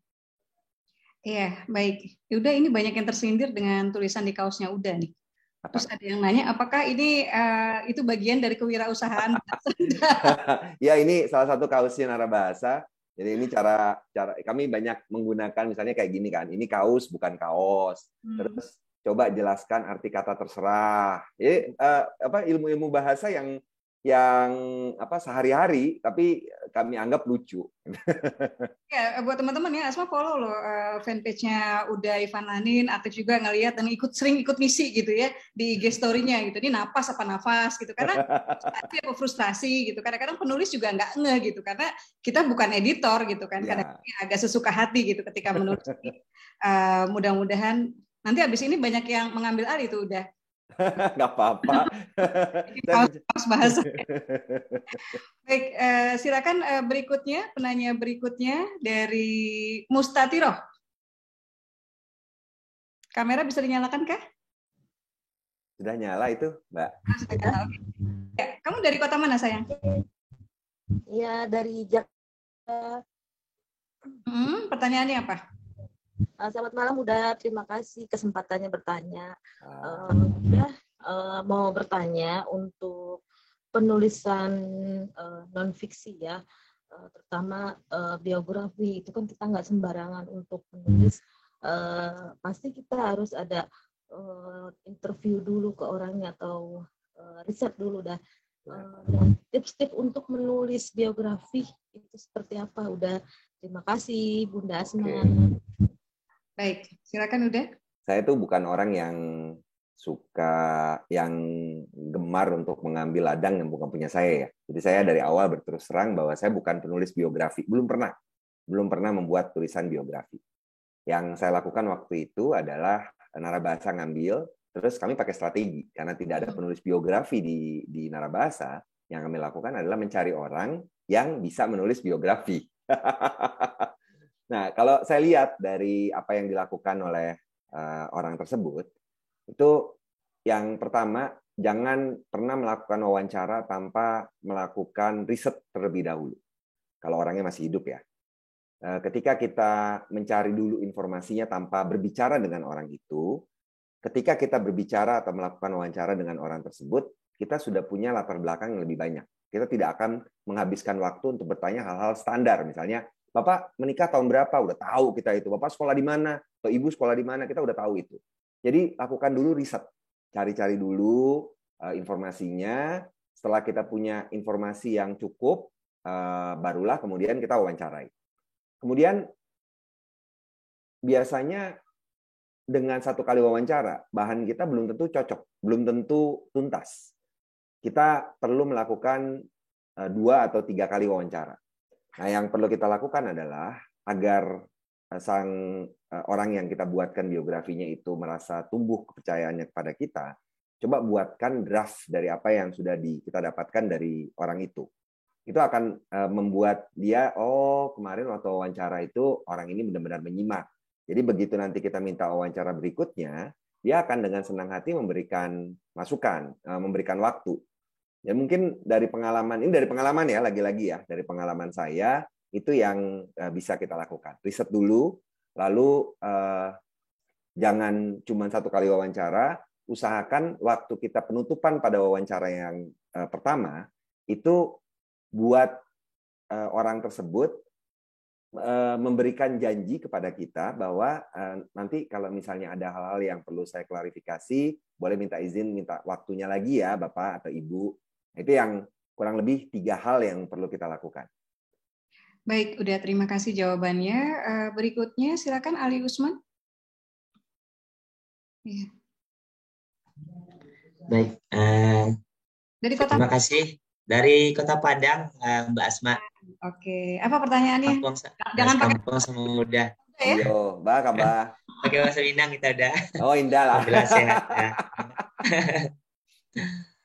Iya, baik. Udah, ini banyak yang tersindir dengan tulisan di kaosnya Uda nih. Terus ada yang nanya, apakah ini itu bagian dari kewirausahaan? Ya, ini salah satu kaosnya Narabahasa. Jadi ini cara kami banyak menggunakan misalnya kayak gini kan. Ini kaos bukan kaos. Terus coba jelaskan arti kata terserah. Jadi ilmu-ilmu bahasa yang sehari-hari tapi kami anggap lucu. Ya, buat teman-teman ya, Asma follow loh fanpage-nya Uda Ivan Lanin, aktif juga ngelihat dan sering ikut ngisi gitu ya di IG story-nya gitu. Ini napas apa nafas gitu, karena apa frustrasi gitu. Kadang-kadang penulis juga nggak ngeh gitu, karena kita bukan editor gitu kan. Kadang-kadang agak sesuka hati gitu ketika menulis. Mudah-mudahan nanti habis ini banyak yang mengambil alih itu udah. Nggak apa-apa. Pas bahasa. Baik, silakan berikutnya, penanya berikutnya dari Mustatiroh. Kamera bisa dinyalakan kah? Sudah nyala itu, Mbak. Ya, kamu dari kota mana, sayang? Ya, dari Jakarta. Pertanyaannya apa? Selamat malam, Uda. Terima kasih kesempatannya bertanya. Mau bertanya untuk penulisan non-fiksi ya, terutama biografi. Itu kan kita nggak sembarangan untuk menulis. Pasti kita harus ada interview dulu ke orangnya atau riset dulu dah. Dan tips-tips untuk menulis biografi itu seperti apa? Udah, terima kasih Bunda Asma. Baik, silakan udah. Saya tuh bukan orang yang suka, yang gemar untuk mengambil ladang yang bukan punya saya ya. Jadi saya dari awal berterus terang bahwa saya bukan penulis biografi, belum pernah membuat tulisan biografi. Yang saya lakukan waktu itu adalah Narabahasa ngambil, terus kami pakai strategi karena tidak ada penulis biografi di Narabahasa. Yang kami lakukan adalah mencari orang yang bisa menulis biografi. Nah, kalau saya lihat dari apa yang dilakukan oleh orang tersebut, itu yang pertama, jangan pernah melakukan wawancara tanpa melakukan riset terlebih dahulu. Kalau orangnya masih hidup ya. Ketika kita mencari dulu informasinya tanpa berbicara dengan orang itu, ketika kita berbicara atau melakukan wawancara dengan orang tersebut, kita sudah punya latar belakang yang lebih banyak. Kita tidak akan menghabiskan waktu untuk bertanya hal-hal standar, misalnya, Bapak menikah tahun berapa? Udah tahu kita itu. Bapak sekolah di mana? Atau Ibu sekolah di mana? Kita udah tahu itu. Jadi lakukan dulu riset. Cari-cari dulu informasinya. Setelah kita punya informasi yang cukup, barulah kemudian kita wawancarai. Kemudian biasanya dengan satu kali wawancara, bahan kita belum tentu cocok, belum tentu tuntas. Kita perlu melakukan 2 atau 3 kali wawancara. Nah, yang perlu kita lakukan adalah agar orang yang kita buatkan biografinya itu merasa tumbuh kepercayaannya kepada kita, coba buatkan draft dari apa yang sudah kita dapatkan dari orang itu. Itu akan membuat dia, oh kemarin waktu wawancara itu orang ini benar-benar menyimak. Jadi begitu nanti kita minta wawancara berikutnya, dia akan dengan senang hati memberikan masukan, memberikan waktu. Ya mungkin dari pengalaman, ini dari pengalaman ya, lagi-lagi ya, dari pengalaman saya, itu yang bisa kita lakukan. Riset dulu, lalu jangan cuma 1 kali wawancara, usahakan waktu kita penutupan pada wawancara yang pertama, itu buat orang tersebut memberikan janji kepada kita bahwa nanti kalau misalnya ada hal-hal yang perlu saya klarifikasi, boleh minta izin, minta waktunya lagi ya Bapak atau Ibu. Itu yang kurang lebih 3 hal yang perlu kita lakukan. Baik, udah terima kasih jawabannya. Berikutnya silakan Ali Usman. Ya. Baik, Dari kota. terima kasih. Dari Kota Padang, Mbak Asma. Oke, apa pertanyaannya? Jangan kampung sama muda. Yo, Mbak. Pakai bahasa Minang kita udah. Oh, indah lah. Alhamdulillah sehat ya.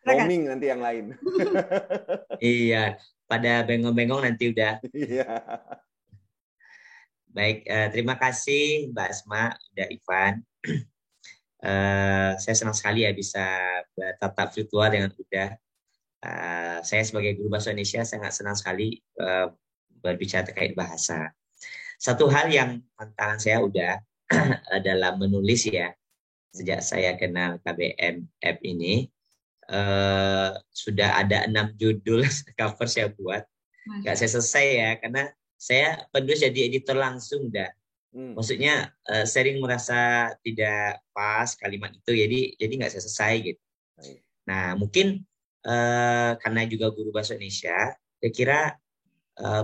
Roaming nanti yang lain. Iya, pada bengong-bengong nanti udah. Iya. Baik, terima kasih Mbak Asma, udah Ivan. Saya senang sekali ya bisa bertatap virtual dengan Uda. Saya sebagai guru bahasa Indonesia sangat senang sekali berbicara terkait bahasa. Satu hal yang tantangan saya udah adalah menulis ya. Sejak saya kenal KBM App ini, sudah ada 6 judul cover saya buat. Nggak saya selesai ya, karena saya penulis jadi editor langsung dah. Maksudnya sering merasa tidak pas kalimat itu, jadi nggak saya selesai gitu. Nah mungkin karena juga guru bahasa Indonesia, saya kira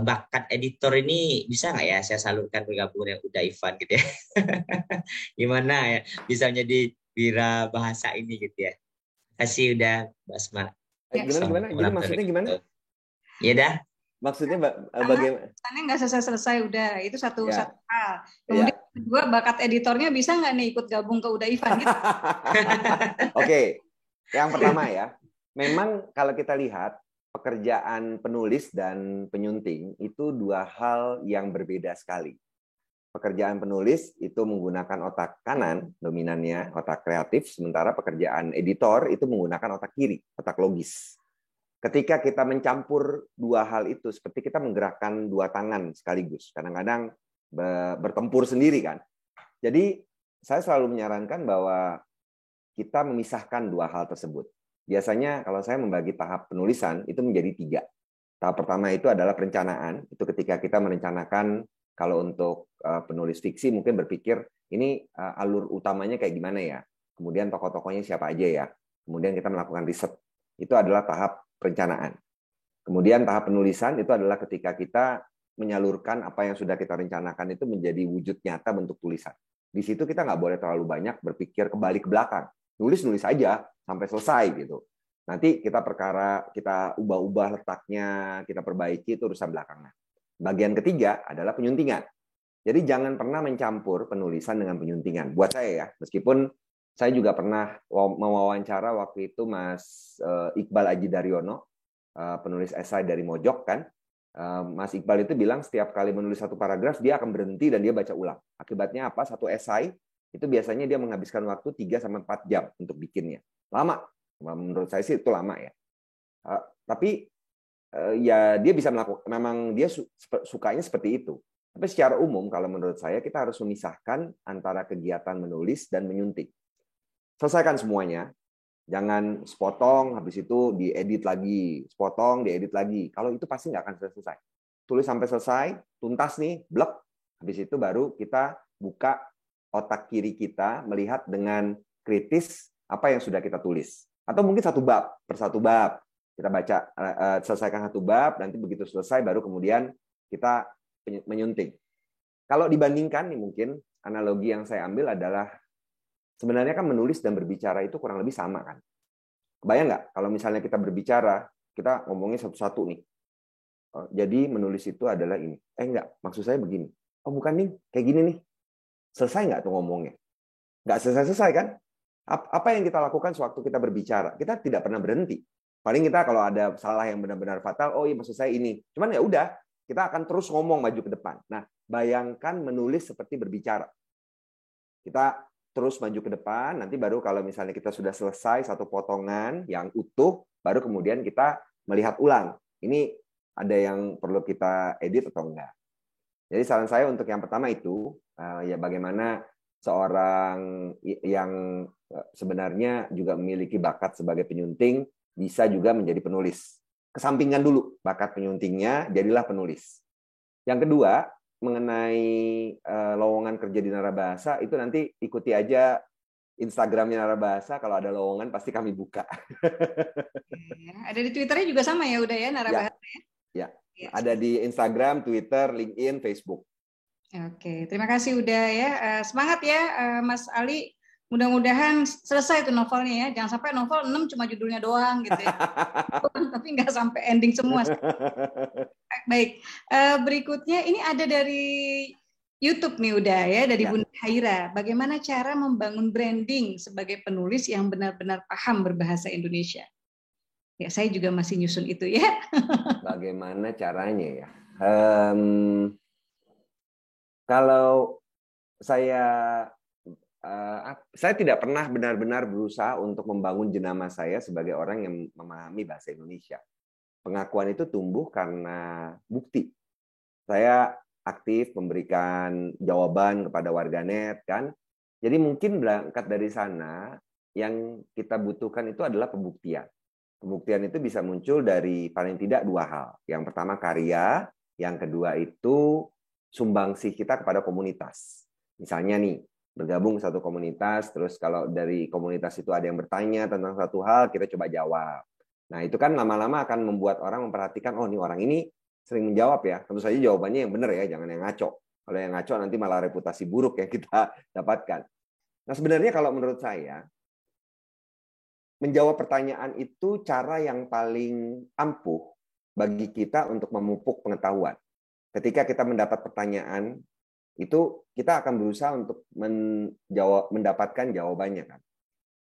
bakat editor ini bisa nggak ya saya salurkan bergabung dengan Uda Ivan gitu ya. Gimana ya bisa menjadi wira bahasa ini gitu ya. Kasih udah Mbak Asma. Gimana? Jadi maksudnya gimana? Iya dah. Maksudnya bagaimana? Karena nggak selesai udah, itu satu hal. Ya. Kemudian kedua, bakat editornya bisa nggak nih ikut gabung ke Uda Ivan? Gitu? Oke, yang pertama ya. Memang kalau kita lihat pekerjaan penulis dan penyunting itu 2 hal yang berbeda sekali. Pekerjaan penulis itu menggunakan otak kanan, dominannya otak kreatif, sementara pekerjaan editor itu menggunakan otak kiri, otak logis. Ketika kita mencampur 2 hal itu, seperti kita menggerakkan 2 tangan sekaligus. Kadang-kadang bertempur sendiri kan. Jadi saya selalu menyarankan bahwa kita memisahkan 2 hal tersebut. Biasanya kalau saya membagi tahap penulisan itu menjadi 3. Tahap pertama itu adalah perencanaan. Itu ketika kita merencanakan, kalau untuk penulis fiksi mungkin berpikir ini alur utamanya kayak gimana ya. Kemudian tokoh-tokohnya siapa aja ya. Kemudian kita melakukan riset. Itu adalah tahap perencanaan. Kemudian tahap penulisan itu adalah ketika kita menyalurkan apa yang sudah kita rencanakan itu menjadi wujud nyata bentuk tulisan. Di situ kita nggak boleh terlalu banyak berpikir kebalik ke belakang. Nulis aja sampai selesai gitu. Nanti kita ubah-ubah letaknya, kita perbaiki, itu urusan belakangan. Bagian ketiga adalah penyuntingan. Jadi jangan pernah mencampur penulisan dengan penyuntingan. Buat saya ya, meskipun saya juga pernah mewawancara waktu itu Mas Iqbal Aji Daryono, penulis esai dari Mojok kan. Mas Iqbal itu bilang setiap kali menulis 1 paragraf dia akan berhenti dan dia baca ulang. Akibatnya apa? 1 esai itu biasanya dia menghabiskan waktu 3-4 jam untuk bikinnya. Lama. Menurut saya sih itu lama ya. Tapi ya dia bisa melakukan, memang dia sukanya seperti itu. Tapi secara umum kalau menurut saya kita harus memisahkan antara kegiatan menulis dan menyuntik. Selesaikan semuanya. Jangan sepotong, habis itu diedit lagi. Sepotong, diedit lagi. Kalau itu pasti nggak akan selesai. Tulis sampai selesai, tuntas nih, blek. Habis itu baru kita buka otak kiri kita, melihat dengan kritis apa yang sudah kita tulis. Atau mungkin 1 bab, per 1 bab. Kita baca, selesaikan satu bab, nanti begitu selesai baru kemudian kita menyunting. Kalau dibandingkan nih mungkin analogi yang saya ambil adalah sebenarnya kan menulis dan berbicara itu kurang lebih sama kan. Kebayang nggak kalau misalnya kita berbicara, kita ngomongnya satu-satu nih. Jadi menulis itu adalah ini. Enggak, maksud saya begini. Oh bukan nih, kayak gini nih. Selesai nggak tuh ngomongnya? Nggak selesai-selesai kan? Apa yang kita lakukan sewaktu kita berbicara? Kita tidak pernah berhenti. Paling kita kalau ada salah yang benar-benar fatal, oh iya maksud saya ini. Cuman ya udah, kita akan terus ngomong maju ke depan. Nah, bayangkan menulis seperti berbicara. Kita terus maju ke depan, nanti baru kalau misalnya kita sudah selesai satu potongan yang utuh, baru kemudian kita melihat ulang. Ini ada yang perlu kita edit atau enggak. Jadi saran saya untuk yang pertama itu, ya bagaimana seorang yang sebenarnya juga memiliki bakat sebagai penyunting, bisa juga menjadi penulis. Kesampingkan dulu bakat penyuntingnya, jadilah penulis. Yang kedua, mengenai lowongan kerja di Narabahasa, itu nanti ikuti aja Instagramnya Narabahasa, kalau ada lowongan pasti kami buka. Ada di Twitternya juga sama ya, udah ya Narabahasa ya? Ya, ada di Instagram, Twitter, LinkedIn, Facebook. Oke, terima kasih udah ya. Semangat ya Mas Ali. Mudah-mudahan selesai tuh novelnya ya. Jangan sampai novel 6 cuma judulnya doang gitu ya. Tapi nggak sampai ending semua. Baik, berikutnya ini ada dari YouTube nih udah ya, dari Bunda Haira. Bagaimana cara membangun branding sebagai penulis yang benar-benar paham berbahasa Indonesia? Ya, saya juga masih nyusun itu ya. Bagaimana caranya ya? Kalau saya tidak pernah benar-benar berusaha untuk membangun jenama saya sebagai orang yang memahami bahasa Indonesia. Pengakuan itu tumbuh karena bukti. Saya aktif memberikan jawaban kepada warganet kan. Jadi mungkin berangkat dari sana, yang kita butuhkan itu adalah pembuktian. Pembuktian itu bisa muncul dari paling tidak dua hal. Yang pertama karya, yang kedua itu sumbangsih kita kepada komunitas. Misalnya nih, bergabung satu komunitas, terus kalau dari komunitas itu ada yang bertanya tentang satu hal, kita coba jawab. Nah, itu kan lama-lama akan membuat orang memperhatikan, oh, ini orang ini sering menjawab ya. Tentu saja jawabannya yang benar ya, jangan yang ngaco. Kalau yang ngaco nanti malah reputasi buruk yang kita dapatkan. Nah, sebenarnya kalau menurut saya, menjawab pertanyaan itu cara yang paling ampuh bagi kita untuk memupuk pengetahuan. Ketika kita mendapat pertanyaan, itu kita akan berusaha untuk mendapatkan jawabannya kan.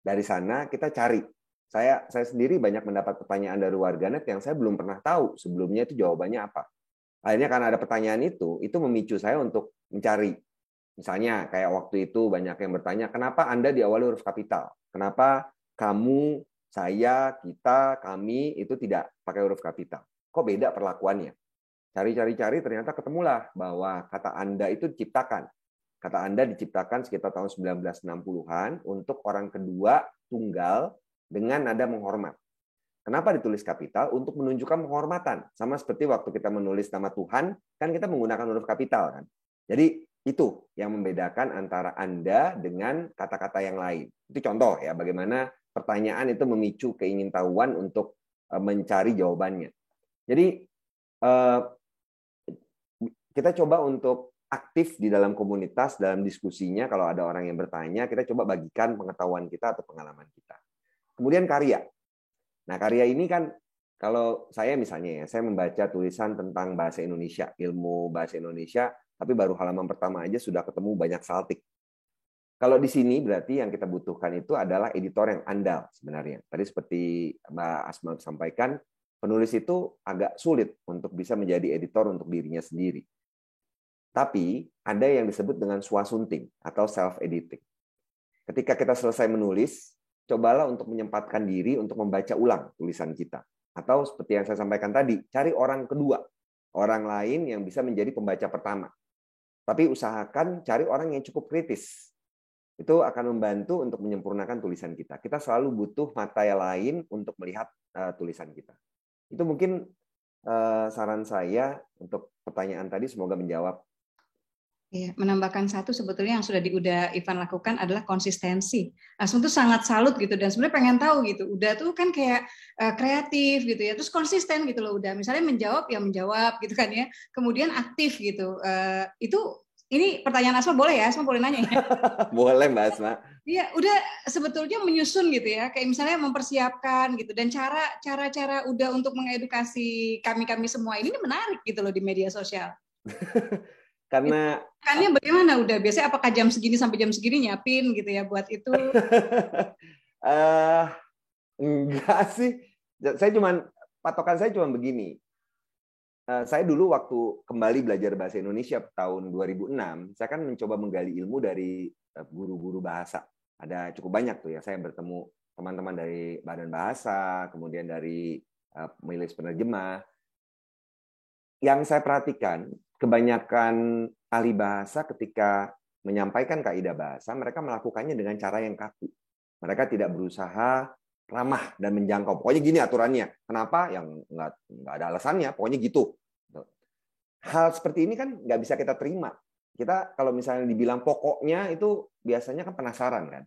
Dari sana kita cari. Saya sendiri banyak mendapat pertanyaan dari warganet yang saya belum pernah tahu sebelumnya itu jawabannya apa. Akhirnya karena ada pertanyaan itu memicu saya untuk mencari. Misalnya kayak waktu itu banyak yang bertanya, kenapa Anda diawali huruf kapital? Kenapa kamu, saya, kita, kami itu tidak pakai huruf kapital? Kok beda perlakuannya? Cari-cari ternyata ketemulah bahwa kata Anda itu diciptakan. Kata Anda diciptakan sekitar tahun 1960-an untuk orang kedua tunggal dengan nada menghormat. Kenapa ditulis kapital? Untuk menunjukkan penghormatan. Sama seperti waktu kita menulis nama Tuhan, kan kita menggunakan huruf kapital kan. Jadi itu yang membedakan antara Anda dengan kata-kata yang lain. Itu contoh ya bagaimana pertanyaan itu memicu keingintahuan untuk mencari jawabannya. Jadi kita coba untuk aktif di dalam komunitas, dalam diskusinya. Kalau ada orang yang bertanya, kita coba bagikan pengetahuan kita atau pengalaman kita. Kemudian karya. Nah, karya ini kan, kalau saya misalnya ya, saya membaca tulisan tentang bahasa Indonesia, ilmu bahasa Indonesia, tapi baru halaman pertama aja sudah ketemu banyak saltik. Kalau di sini berarti yang kita butuhkan itu adalah editor yang andal sebenarnya. Tadi seperti Mbak Asma sampaikan, penulis itu agak sulit untuk bisa menjadi editor untuk dirinya sendiri. Tapi ada yang disebut dengan swasunting atau self-editing. Ketika kita selesai menulis, cobalah untuk menyempatkan diri untuk membaca ulang tulisan kita. Atau seperti yang saya sampaikan tadi, cari orang kedua. Orang lain yang bisa menjadi pembaca pertama. Tapi usahakan cari orang yang cukup kritis. Itu akan membantu untuk menyempurnakan tulisan kita. Kita selalu butuh mata yang lain untuk melihat tulisan kita. Itu mungkin saran saya untuk pertanyaan tadi, semoga menjawab. Ya, menambahkan satu sebetulnya yang sudah udah Ivan lakukan adalah konsistensi. Asma tuh sangat salut gitu dan sebenarnya pengen tahu gitu. Udah tuh kan kayak kreatif gitu ya. Terus konsisten gitu loh udah. Misalnya menjawab ya menjawab gitu kan ya. Kemudian aktif gitu. Ini pertanyaan Asma boleh ya? Asma boleh nanya ya? Boleh Mbak Asma. Iya, udah sebetulnya menyusun gitu ya. Kayak misalnya mempersiapkan gitu dan cara udah untuk mengedukasi kami semua ini menarik gitu loh di media sosial. Karena kannya bagaimana udah biasanya apakah jam segini sampai jam segini nyiapin gitu ya buat itu? Enggak sih. Patokan saya cuma begini. Saya dulu waktu kembali belajar bahasa Indonesia tahun 2006, saya kan mencoba menggali ilmu dari guru-guru bahasa. Ada cukup banyak tuh ya. Saya bertemu teman-teman dari Badan Bahasa, kemudian dari majelis penerjemah. Yang saya perhatikan, kebanyakan ahli bahasa ketika menyampaikan kaidah bahasa, mereka melakukannya dengan cara yang kaku. Mereka tidak berusaha ramah dan menjangkau. Pokoknya gini aturannya. Kenapa? Yang nggak ada alasannya. Pokoknya gitu. Hal seperti ini kan nggak bisa kita terima. Kita kalau misalnya dibilang pokoknya itu biasanya kan penasaran kan.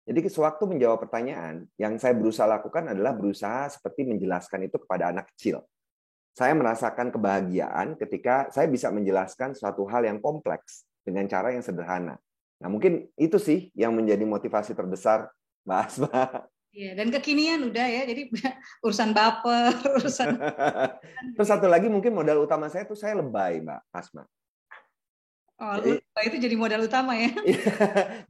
Jadi sewaktu menjawab pertanyaan, yang saya berusaha lakukan adalah berusaha seperti menjelaskan itu kepada anak kecil. Saya merasakan kebahagiaan ketika saya bisa menjelaskan suatu hal yang kompleks dengan cara yang sederhana. Nah, mungkin itu sih yang menjadi motivasi terbesar, Mbak Asma. Iya, dan kekinian udah ya, jadi urusan baper, urusan... Terus satu lagi mungkin modal utama saya tuh saya lebay, Mbak Asma. Oh, lebay itu jadi modal utama ya?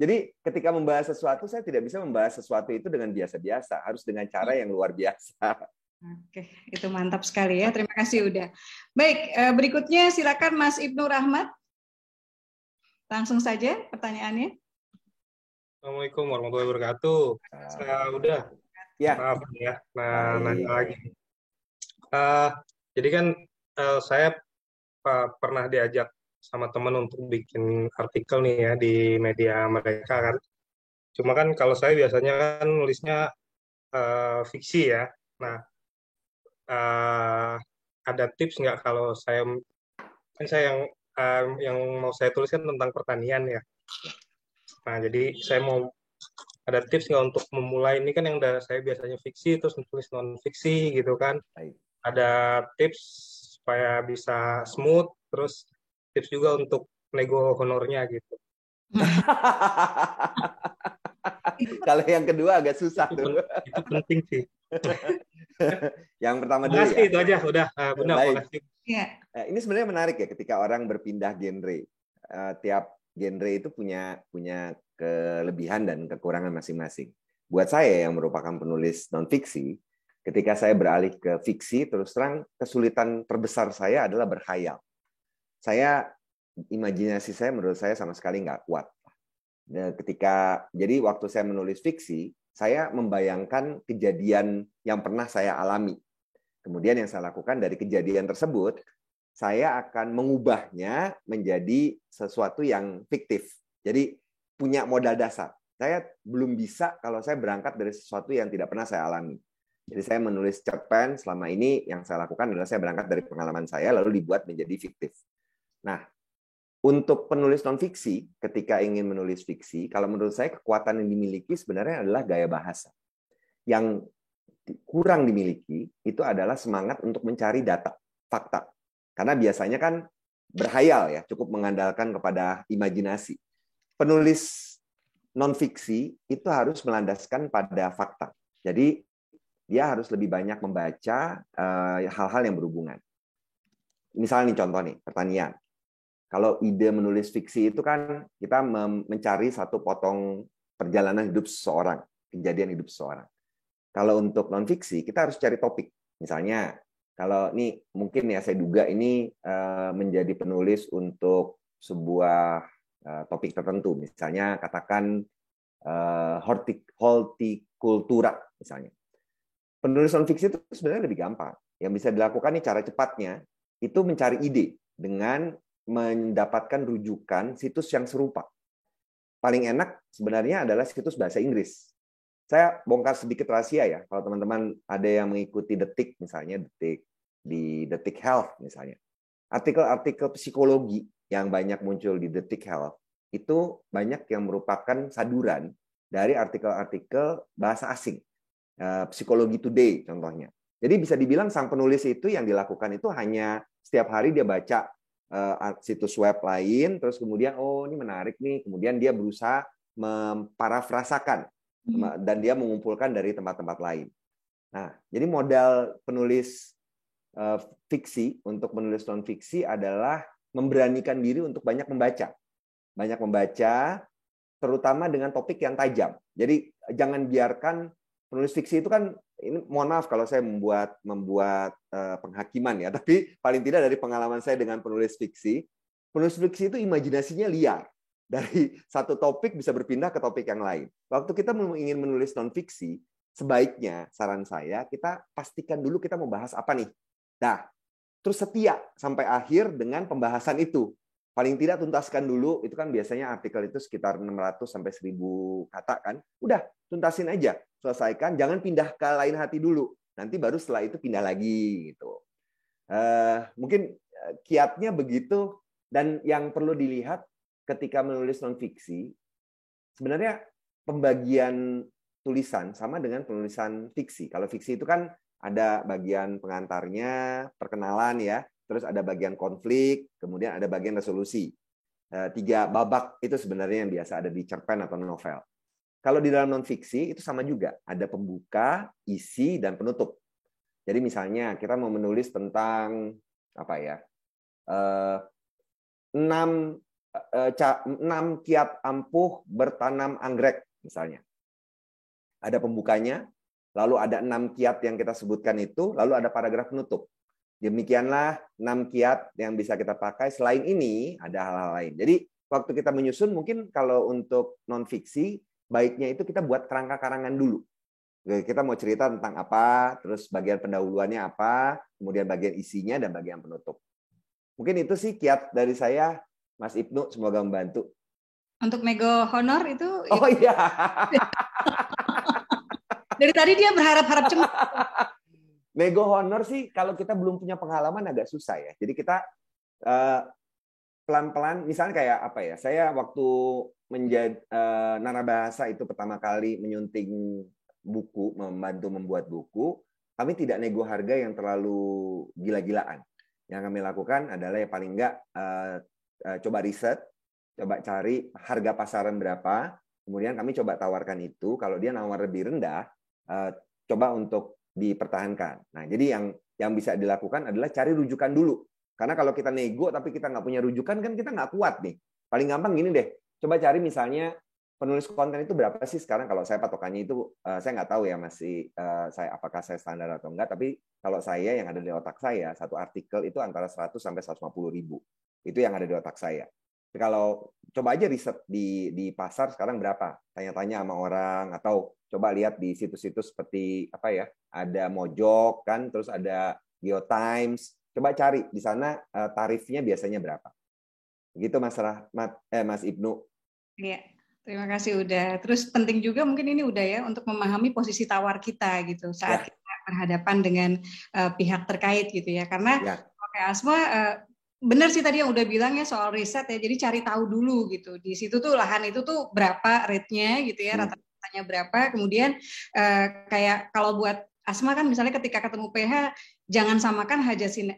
Jadi ketika membahas sesuatu, saya tidak bisa membahas sesuatu itu dengan biasa-biasa, harus dengan cara yang luar biasa. Oke, itu mantap sekali ya. Terima kasih udah. Baik, berikutnya silakan Mas Ibnu Rahmat. Langsung saja pertanyaannya. Assalamualaikum warahmatullahi wabarakatuh. Udah. Ya. Maaf ya. Nanya lagi. Jadi kan saya pernah diajak sama teman untuk bikin artikel nih ya di media mereka kan. Cuma kan kalau saya biasanya kan nulisnya fiksi ya. Nah, ada tips nggak kalau saya yang mau saya tuliskan tentang pertanian ya. Nah, jadi saya mau ada tips nggak untuk memulai ini kan yang saya biasanya fiksi terus nulis non fiksi gitu kan. Ada tips supaya bisa smooth, terus tips juga untuk nego honornya gitu. Kalau yang kedua agak susah tuh. Itu penting sih. Yang pertama dulu ya. Itu aja, udah. Bunda, makasih. Ini sebenarnya menarik ya ketika orang berpindah genre. Tiap genre itu punya kelebihan dan kekurangan masing-masing. Buat saya yang merupakan penulis non-fiksi, ketika saya beralih ke fiksi, terus terang kesulitan terbesar saya adalah berkhayal. Imajinasi saya menurut saya sama sekali nggak kuat. Jadi waktu saya menulis fiksi, saya membayangkan kejadian yang pernah saya alami. Kemudian yang saya lakukan dari kejadian tersebut, saya akan mengubahnya menjadi sesuatu yang fiktif. Jadi punya modal dasar. Saya belum bisa kalau saya berangkat dari sesuatu yang tidak pernah saya alami. Jadi saya menulis cerpen selama ini yang saya lakukan adalah saya berangkat dari pengalaman saya lalu dibuat menjadi fiktif. Nah, untuk penulis non-fiksi, ketika ingin menulis fiksi, kalau menurut saya kekuatan yang dimiliki sebenarnya adalah gaya bahasa. Yang kurang dimiliki itu adalah semangat untuk mencari data, fakta. Karena biasanya kan berhayal ya, cukup mengandalkan kepada imajinasi. Penulis non-fiksi itu harus melandaskan pada fakta. Jadi dia harus lebih banyak membaca hal-hal yang berhubungan. Misalnya nih contoh nih, pertanian. Kalau ide menulis fiksi itu kan kita mencari satu potong perjalanan hidup seseorang, kejadian hidup seseorang. Kalau untuk non-fiksi, kita harus cari topik. Misalnya, kalau ini mungkin ya saya duga ini menjadi penulis untuk sebuah topik tertentu. Misalnya katakan hortikultura misalnya. Penulis non-fiksi itu sebenarnya lebih gampang. Yang bisa dilakukan nih cara cepatnya, itu mencari ide dengan mendapatkan rujukan situs yang serupa. Paling enak sebenarnya adalah situs bahasa Inggris. Saya bongkar sedikit rahasia ya, kalau teman-teman ada yang mengikuti Detik misalnya, Detik di Detik Health misalnya. Artikel-artikel psikologi yang banyak muncul di Detik Health itu banyak yang merupakan saduran dari artikel-artikel bahasa asing. Psikologi Today contohnya. Jadi bisa dibilang sang penulis itu yang dilakukan itu hanya setiap hari dia baca situs web lain, terus kemudian oh ini menarik nih, kemudian dia berusaha memparafrasakan dan dia mengumpulkan dari tempat-tempat lain. Nah, jadi modal penulis fiksi untuk menulis non fiksi adalah memberanikan diri untuk banyak membaca, terutama dengan topik yang tajam. Jadi jangan biarkan penulis fiksi itu kan, ini mohon maaf kalau saya membuat penghakiman ya, tapi paling tidak dari pengalaman saya dengan penulis fiksi itu imajinasinya liar. Dari satu topik bisa berpindah ke topik yang lain. Waktu kita ingin menulis non fiksi, sebaiknya saran saya kita pastikan dulu kita mau bahas apa nih. Nah, terus setia sampai akhir dengan pembahasan itu. Paling tidak tuntaskan dulu, itu kan biasanya artikel itu sekitar 600 sampai 1000 kata kan. Udah, tuntasin aja, selesaikan, jangan pindah ke lain hati dulu. Nanti baru setelah itu pindah lagi gitu. Mungkin kiatnya begitu, dan yang perlu dilihat ketika menulis non fiksi, sebenarnya pembagian tulisan sama dengan penulisan fiksi. Kalau fiksi itu kan ada bagian pengantarnya, perkenalan ya, terus ada bagian konflik, kemudian ada bagian resolusi. 3 babak itu sebenarnya yang biasa ada di cerpen atau novel. Kalau di dalam non-fiksi itu sama juga. Ada pembuka, isi, dan penutup. Jadi misalnya kita mau menulis tentang apa ya, 6 kiat ampuh bertanam anggrek misalnya. Ada pembukanya, lalu ada 6 kiat yang kita sebutkan itu, lalu ada paragraf penutup. Demikianlah 6 kiat yang bisa kita pakai. Selain ini, ada hal-hal lain. Jadi, waktu kita menyusun, mungkin kalau untuk non-fiksi, baiknya itu kita buat kerangka karangan dulu. Kita mau cerita tentang apa, terus bagian pendahuluannya apa, kemudian bagian isinya, dan bagian penutup. Mungkin itu sih kiat dari saya, Mas Ibnu. Semoga membantu. Untuk Mego Honor itu... Oh iya. Dari tadi dia berharap-harap cemas. Mego Honor sih kalau kita belum punya pengalaman agak susah ya. Jadi kita pelan-pelan, misalnya kayak apa ya? Saya waktu menjadi narabahasa itu pertama kali menyunting buku, membantu membuat buku, kami tidak nego harga yang terlalu gila-gilaan. Yang kami lakukan adalah yang paling enggak coba riset, coba cari harga pasaran berapa, kemudian kami coba tawarkan itu. Kalau dia nawar lebih rendah, coba untuk dipertahankan. Nah, jadi yang bisa dilakukan adalah cari rujukan dulu. Karena kalau kita nego tapi kita nggak punya rujukan kan kita nggak kuat nih. Paling gampang gini deh, coba cari misalnya penulis konten itu berapa sih sekarang. Kalau saya patokannya itu saya nggak tahu ya masih apakah saya standar atau enggak. Tapi kalau saya yang ada di otak saya satu artikel itu antara 100 sampai 150 ribu. Itu yang ada di otak saya. Kalau coba aja riset di pasar sekarang berapa, tanya-tanya sama orang, atau coba lihat di situs-situs seperti apa ya, ada Mojok kan, terus ada GeoTimes, coba cari di sana tarifnya biasanya berapa. Begitu Mas Ibnu. Iya, terima kasih udah. Terus penting juga mungkin ini udah ya untuk memahami posisi tawar kita gitu saat kita berhadapan dengan pihak terkait gitu ya, karena pakai Asma. Benar sih tadi yang udah bilang ya soal riset ya, jadi cari tahu dulu gitu. Di situ tuh lahan itu tuh berapa rate-nya gitu ya, rata-ratanya berapa. Kemudian kayak kalau buat Asma kan misalnya ketika ketemu PH, jangan samakan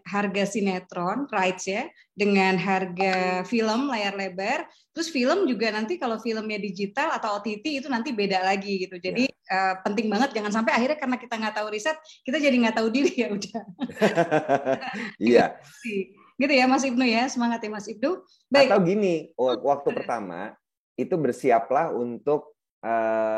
harga sinetron, rights ya, dengan harga film layar lebar. Terus film juga nanti kalau filmnya digital atau OTT itu nanti beda lagi gitu. Jadi penting banget jangan sampai akhirnya karena kita nggak tahu riset, kita jadi nggak tahu diri ya udah. Iya. Gitu ya Mas Ibnu ya, semangat ya Mas Ibnu. Baik. Atau gini, waktu pertama itu bersiaplah untuk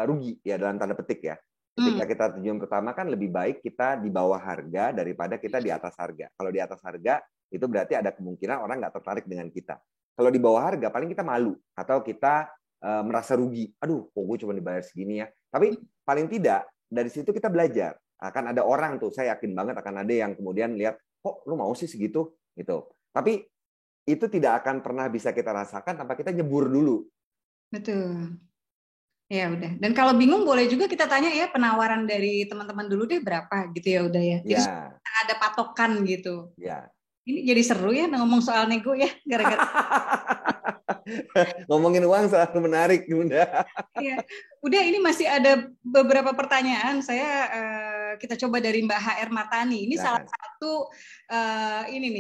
rugi ya dalam tanda petik ya. Ketika kita tujuan pertama kan lebih baik kita di bawah harga daripada kita di atas harga. Kalau di atas harga itu berarti ada kemungkinan orang nggak tertarik dengan kita. Kalau di bawah harga paling kita malu atau kita merasa rugi. Aduh, kok gue cuma dibayar segini ya. Tapi paling tidak dari situ kita belajar. Akan ada orang tuh, saya yakin banget akan ada yang kemudian lihat, kok lu mau sih segitu? Gitu. Tapi itu tidak akan pernah bisa kita rasakan tanpa kita nyebur dulu. Betul. Ya udah. Dan kalau bingung boleh juga kita tanya ya penawaran dari teman-teman dulu deh berapa gitu ya udah ya. Jadi ada patokan gitu. Ya. Ini jadi seru ya ngomong soal nego ya, gara-gara ngomongin uang selalu menarik, Bunda. Iya. Udah, ini masih ada beberapa pertanyaan. Kita coba dari Mbak HR Matani. Ini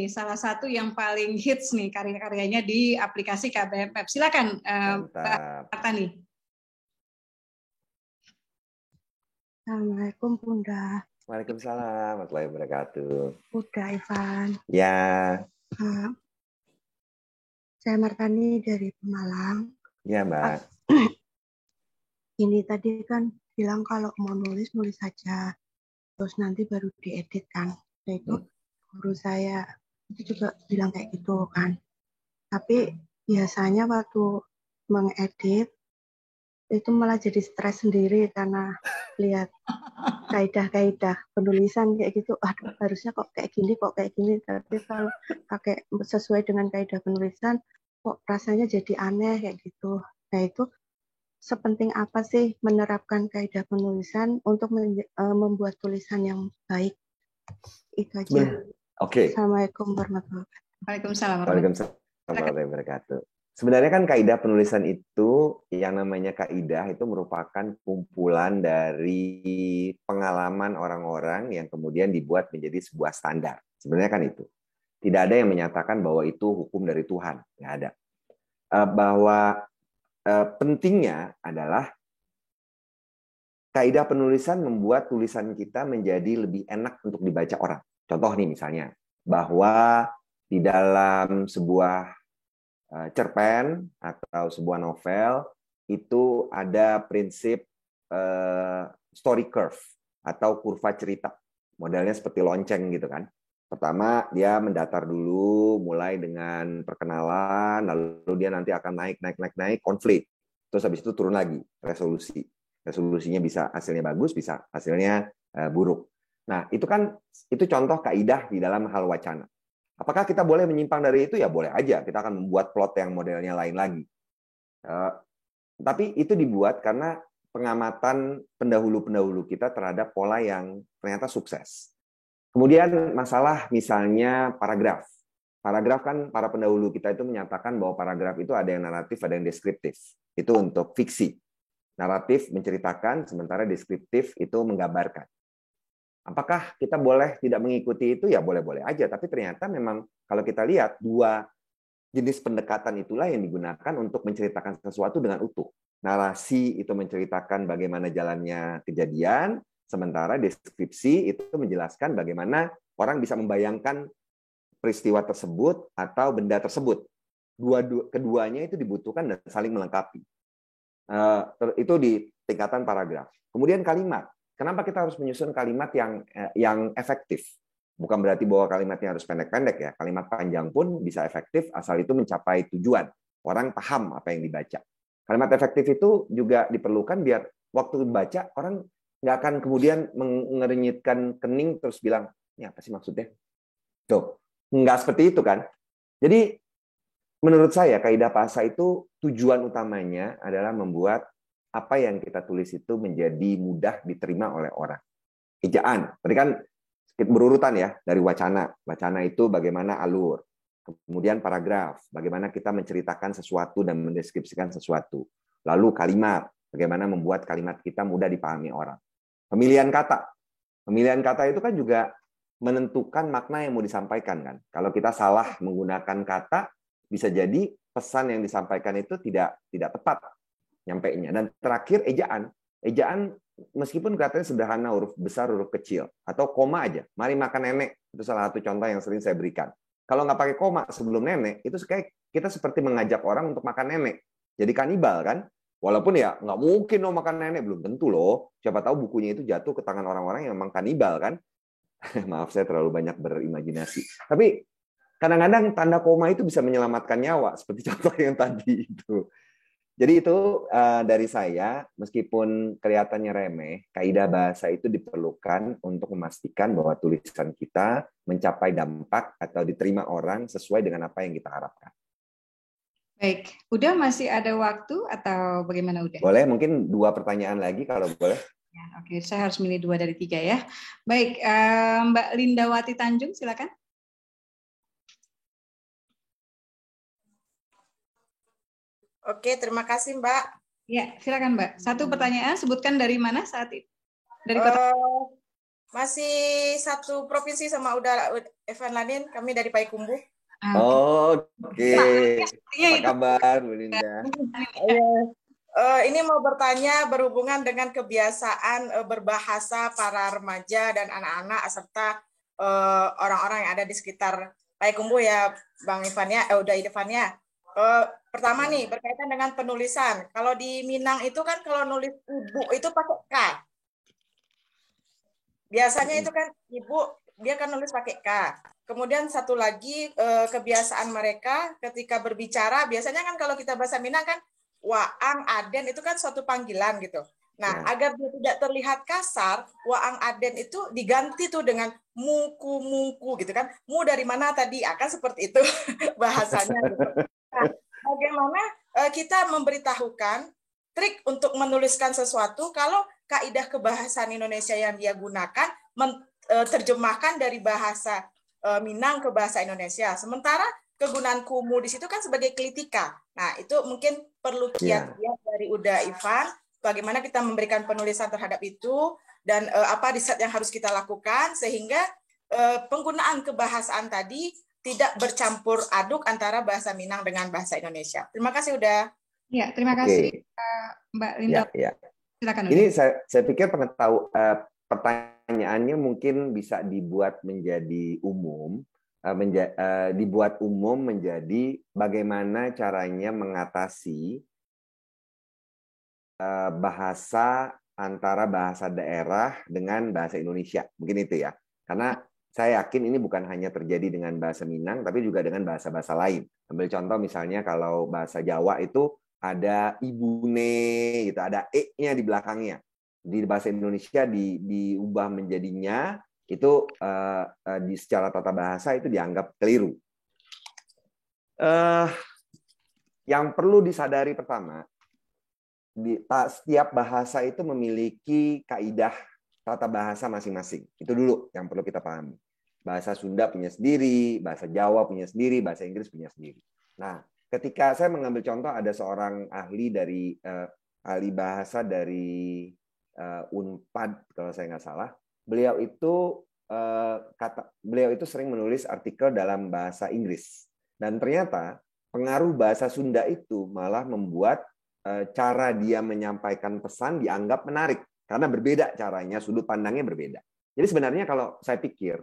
salah satu yang paling hits nih karya-karyanya di aplikasi KBM Map. Silakan Mbak Matani. Assalamualaikum Bunda. Waalaikumsalam warahmatullahi wabarakatuh. Bunda Ivan. Ya. Saya Martani dari Pemalang. Ya, Mbak. Ini tadi kan bilang kalau mau nulis saja, terus nanti baru diedit kan. Nah, itu guru saya itu juga bilang kayak gitu kan. Tapi biasanya waktu mengedit itu malah jadi stres sendiri karena lihat kaidah-kaidah penulisan kayak gitu. Aduh, harusnya kok kayak gini. Tapi kalau pakai sesuai dengan kaidah penulisan, kok rasanya jadi aneh kayak gitu. Nah, itu sepenting apa sih menerapkan kaidah penulisan untuk membuat tulisan yang baik? Itu aja. Oke. Assalamualaikum warahmatullahi wabarakatuh. Waalaikumsalam warahmatullahi wabarakatuh. Sebenarnya kan kaidah penulisan itu, yang namanya kaidah itu merupakan kumpulan dari pengalaman orang-orang yang kemudian dibuat menjadi sebuah standar. Sebenarnya kan itu. Tidak ada yang menyatakan bahwa itu hukum dari Tuhan. Nggak ada. Bahwa pentingnya adalah kaidah penulisan membuat tulisan kita menjadi lebih enak untuk dibaca orang. Contoh nih misalnya, bahwa di dalam sebuah cerpen atau sebuah novel itu ada prinsip story curve atau kurva cerita. Modelnya seperti lonceng gitu kan. Pertama dia mendatar dulu, mulai dengan perkenalan, lalu dia nanti akan naik konflik. Terus habis itu turun lagi, resolusi. Resolusinya bisa hasilnya bagus, bisa hasilnya buruk. Nah, itu contoh kaidah di dalam hal wacana. Apakah kita boleh menyimpang dari itu? Ya boleh aja. Kita akan membuat plot yang modelnya lain lagi. Tapi itu dibuat karena pengamatan pendahulu-pendahulu kita terhadap pola yang ternyata sukses. Kemudian masalah misalnya paragraf. Paragraf kan para pendahulu kita itu menyatakan bahwa paragraf itu ada yang naratif, ada yang deskriptif. Itu untuk fiksi. Naratif menceritakan, sementara deskriptif itu menggambarkan. Apakah kita boleh tidak mengikuti itu? Ya boleh-boleh aja. Tapi ternyata memang kalau kita lihat, dua jenis pendekatan itulah yang digunakan untuk menceritakan sesuatu dengan utuh. Narasi itu menceritakan bagaimana jalannya kejadian, sementara deskripsi itu menjelaskan bagaimana orang bisa membayangkan peristiwa tersebut atau benda tersebut. Keduanya itu dibutuhkan dan saling melengkapi. Itu di tingkatan paragraf. Kemudian kalimat. Kenapa kita harus menyusun kalimat yang efektif? Bukan berarti bahwa kalimatnya harus pendek-pendek ya. Kalimat panjang pun bisa efektif asal itu mencapai tujuan. Orang paham apa yang dibaca. Kalimat efektif itu juga diperlukan biar waktu dibaca orang nggak akan kemudian mengerenyitkan kening terus bilang, ini apa sih maksudnya? Tuh, nggak seperti itu kan. Jadi menurut saya kaidah bahasa itu tujuan utamanya adalah membuat apa yang kita tulis itu menjadi mudah diterima oleh orang. Ejaan, tadi kan berurutan ya, dari wacana. Wacana itu bagaimana alur. Kemudian paragraf, bagaimana kita menceritakan sesuatu dan mendeskripsikan sesuatu. Lalu kalimat, bagaimana membuat kalimat kita mudah dipahami orang. Pemilihan kata. Pemilihan kata itu kan juga menentukan makna yang mau disampaikan kan. Kalau kita salah menggunakan kata, bisa jadi pesan yang disampaikan itu tidak tepat nyampainya. Dan terakhir ejaan. Ejaan meskipun kelihatannya sederhana, huruf besar, huruf kecil, atau koma aja. Mari makan nenek, itu salah satu contoh yang sering saya berikan. Kalau nggak pakai koma sebelum nenek, itu kayak kita seperti mengajak orang untuk makan nenek. Jadi kanibal kan? Walaupun ya nggak mungkin makan nenek, belum tentu loh. Siapa tahu bukunya itu jatuh ke tangan orang-orang yang memang kanibal kan? Maaf, saya terlalu banyak berimajinasi. Tapi kadang-kadang tanda koma itu bisa menyelamatkan nyawa, seperti contoh yang tadi itu. Jadi itu dari saya, meskipun kelihatannya remeh, kaidah bahasa itu diperlukan untuk memastikan bahwa tulisan kita mencapai dampak atau diterima orang sesuai dengan apa yang kita harapkan. Baik, udah masih ada waktu atau bagaimana udah? Boleh, mungkin 2 pertanyaan lagi kalau boleh. Ya, oke, saya harus milih 2 dari 3 ya. Baik, Mbak Lindawati Tanjung, silakan. Oke, terima kasih Mbak. Ya, silakan Mbak. Satu pertanyaan, sebutkan dari mana saat itu? Dari kota? Masih satu provinsi sama udah Evan Lanin, kami dari Payakumbuh. Oke. Apa kabar, Bu Linda? Ini mau bertanya berhubungan dengan kebiasaan berbahasa para remaja dan anak-anak serta orang-orang yang ada di sekitar Payakumbuh ya, Bang Ivan ya, udah Ivan ya. Pertama nih berkaitan dengan penulisan. Kalau di Minang itu kan kalau nulis ibu itu pakai K. Biasanya itu kan ibu dia kan nulis pakai K. Kemudian satu lagi kebiasaan mereka ketika berbicara biasanya kan kalau kita bahasa Minang kan waang aden itu kan suatu panggilan gitu. Nah, agar dia tidak terlihat kasar, waang aden itu diganti tuh dengan muku gitu kan. Mu dari mana tadi? Akan seperti itu bahasanya gitu. Nah, bagaimana kita memberitahukan trik untuk menuliskan sesuatu kalau kaidah kebahasaan Indonesia yang dia gunakan terjemahkan dari bahasa Minang ke bahasa Indonesia. Sementara kegunaan kumu di situ kan sebagai klitika. Nah, itu mungkin perlu kiat-kiat dari Uda Ivan, bagaimana kita memberikan penulisan terhadap itu, dan apa riset yang harus kita lakukan, sehingga penggunaan kebahasaan tadi tidak bercampur aduk antara bahasa Minang dengan bahasa Indonesia. Terima kasih Uda. Ya, terima kasih Mbak Linda. Ya. Silakan. Ini saya pikir pertanyaannya mungkin bisa dibuat menjadi umum, dibuat umum menjadi bagaimana caranya mengatasi bahasa antara bahasa daerah dengan bahasa Indonesia. Mungkin itu ya. Karena saya yakin ini bukan hanya terjadi dengan bahasa Minang, tapi juga dengan bahasa-bahasa lain. Ambil contoh misalnya kalau bahasa Jawa itu ada ibune, gitu, ada e-nya di belakangnya. Di bahasa Indonesia diubah menjadinya, itu secara tata bahasa itu dianggap keliru. Yang perlu disadari pertama, setiap bahasa itu memiliki kaidah tata bahasa masing-masing. Itu dulu yang perlu kita pahami. Bahasa Sunda punya sendiri, bahasa Jawa punya sendiri, bahasa Inggris punya sendiri. Nah, ketika saya mengambil contoh ada seorang ahli dari ahli bahasa dari Unpad kalau saya nggak salah, beliau itu sering menulis artikel dalam bahasa Inggris dan ternyata pengaruh bahasa Sunda itu malah membuat cara dia menyampaikan pesan dianggap menarik karena berbeda caranya, sudut pandangnya berbeda. Jadi sebenarnya kalau saya pikir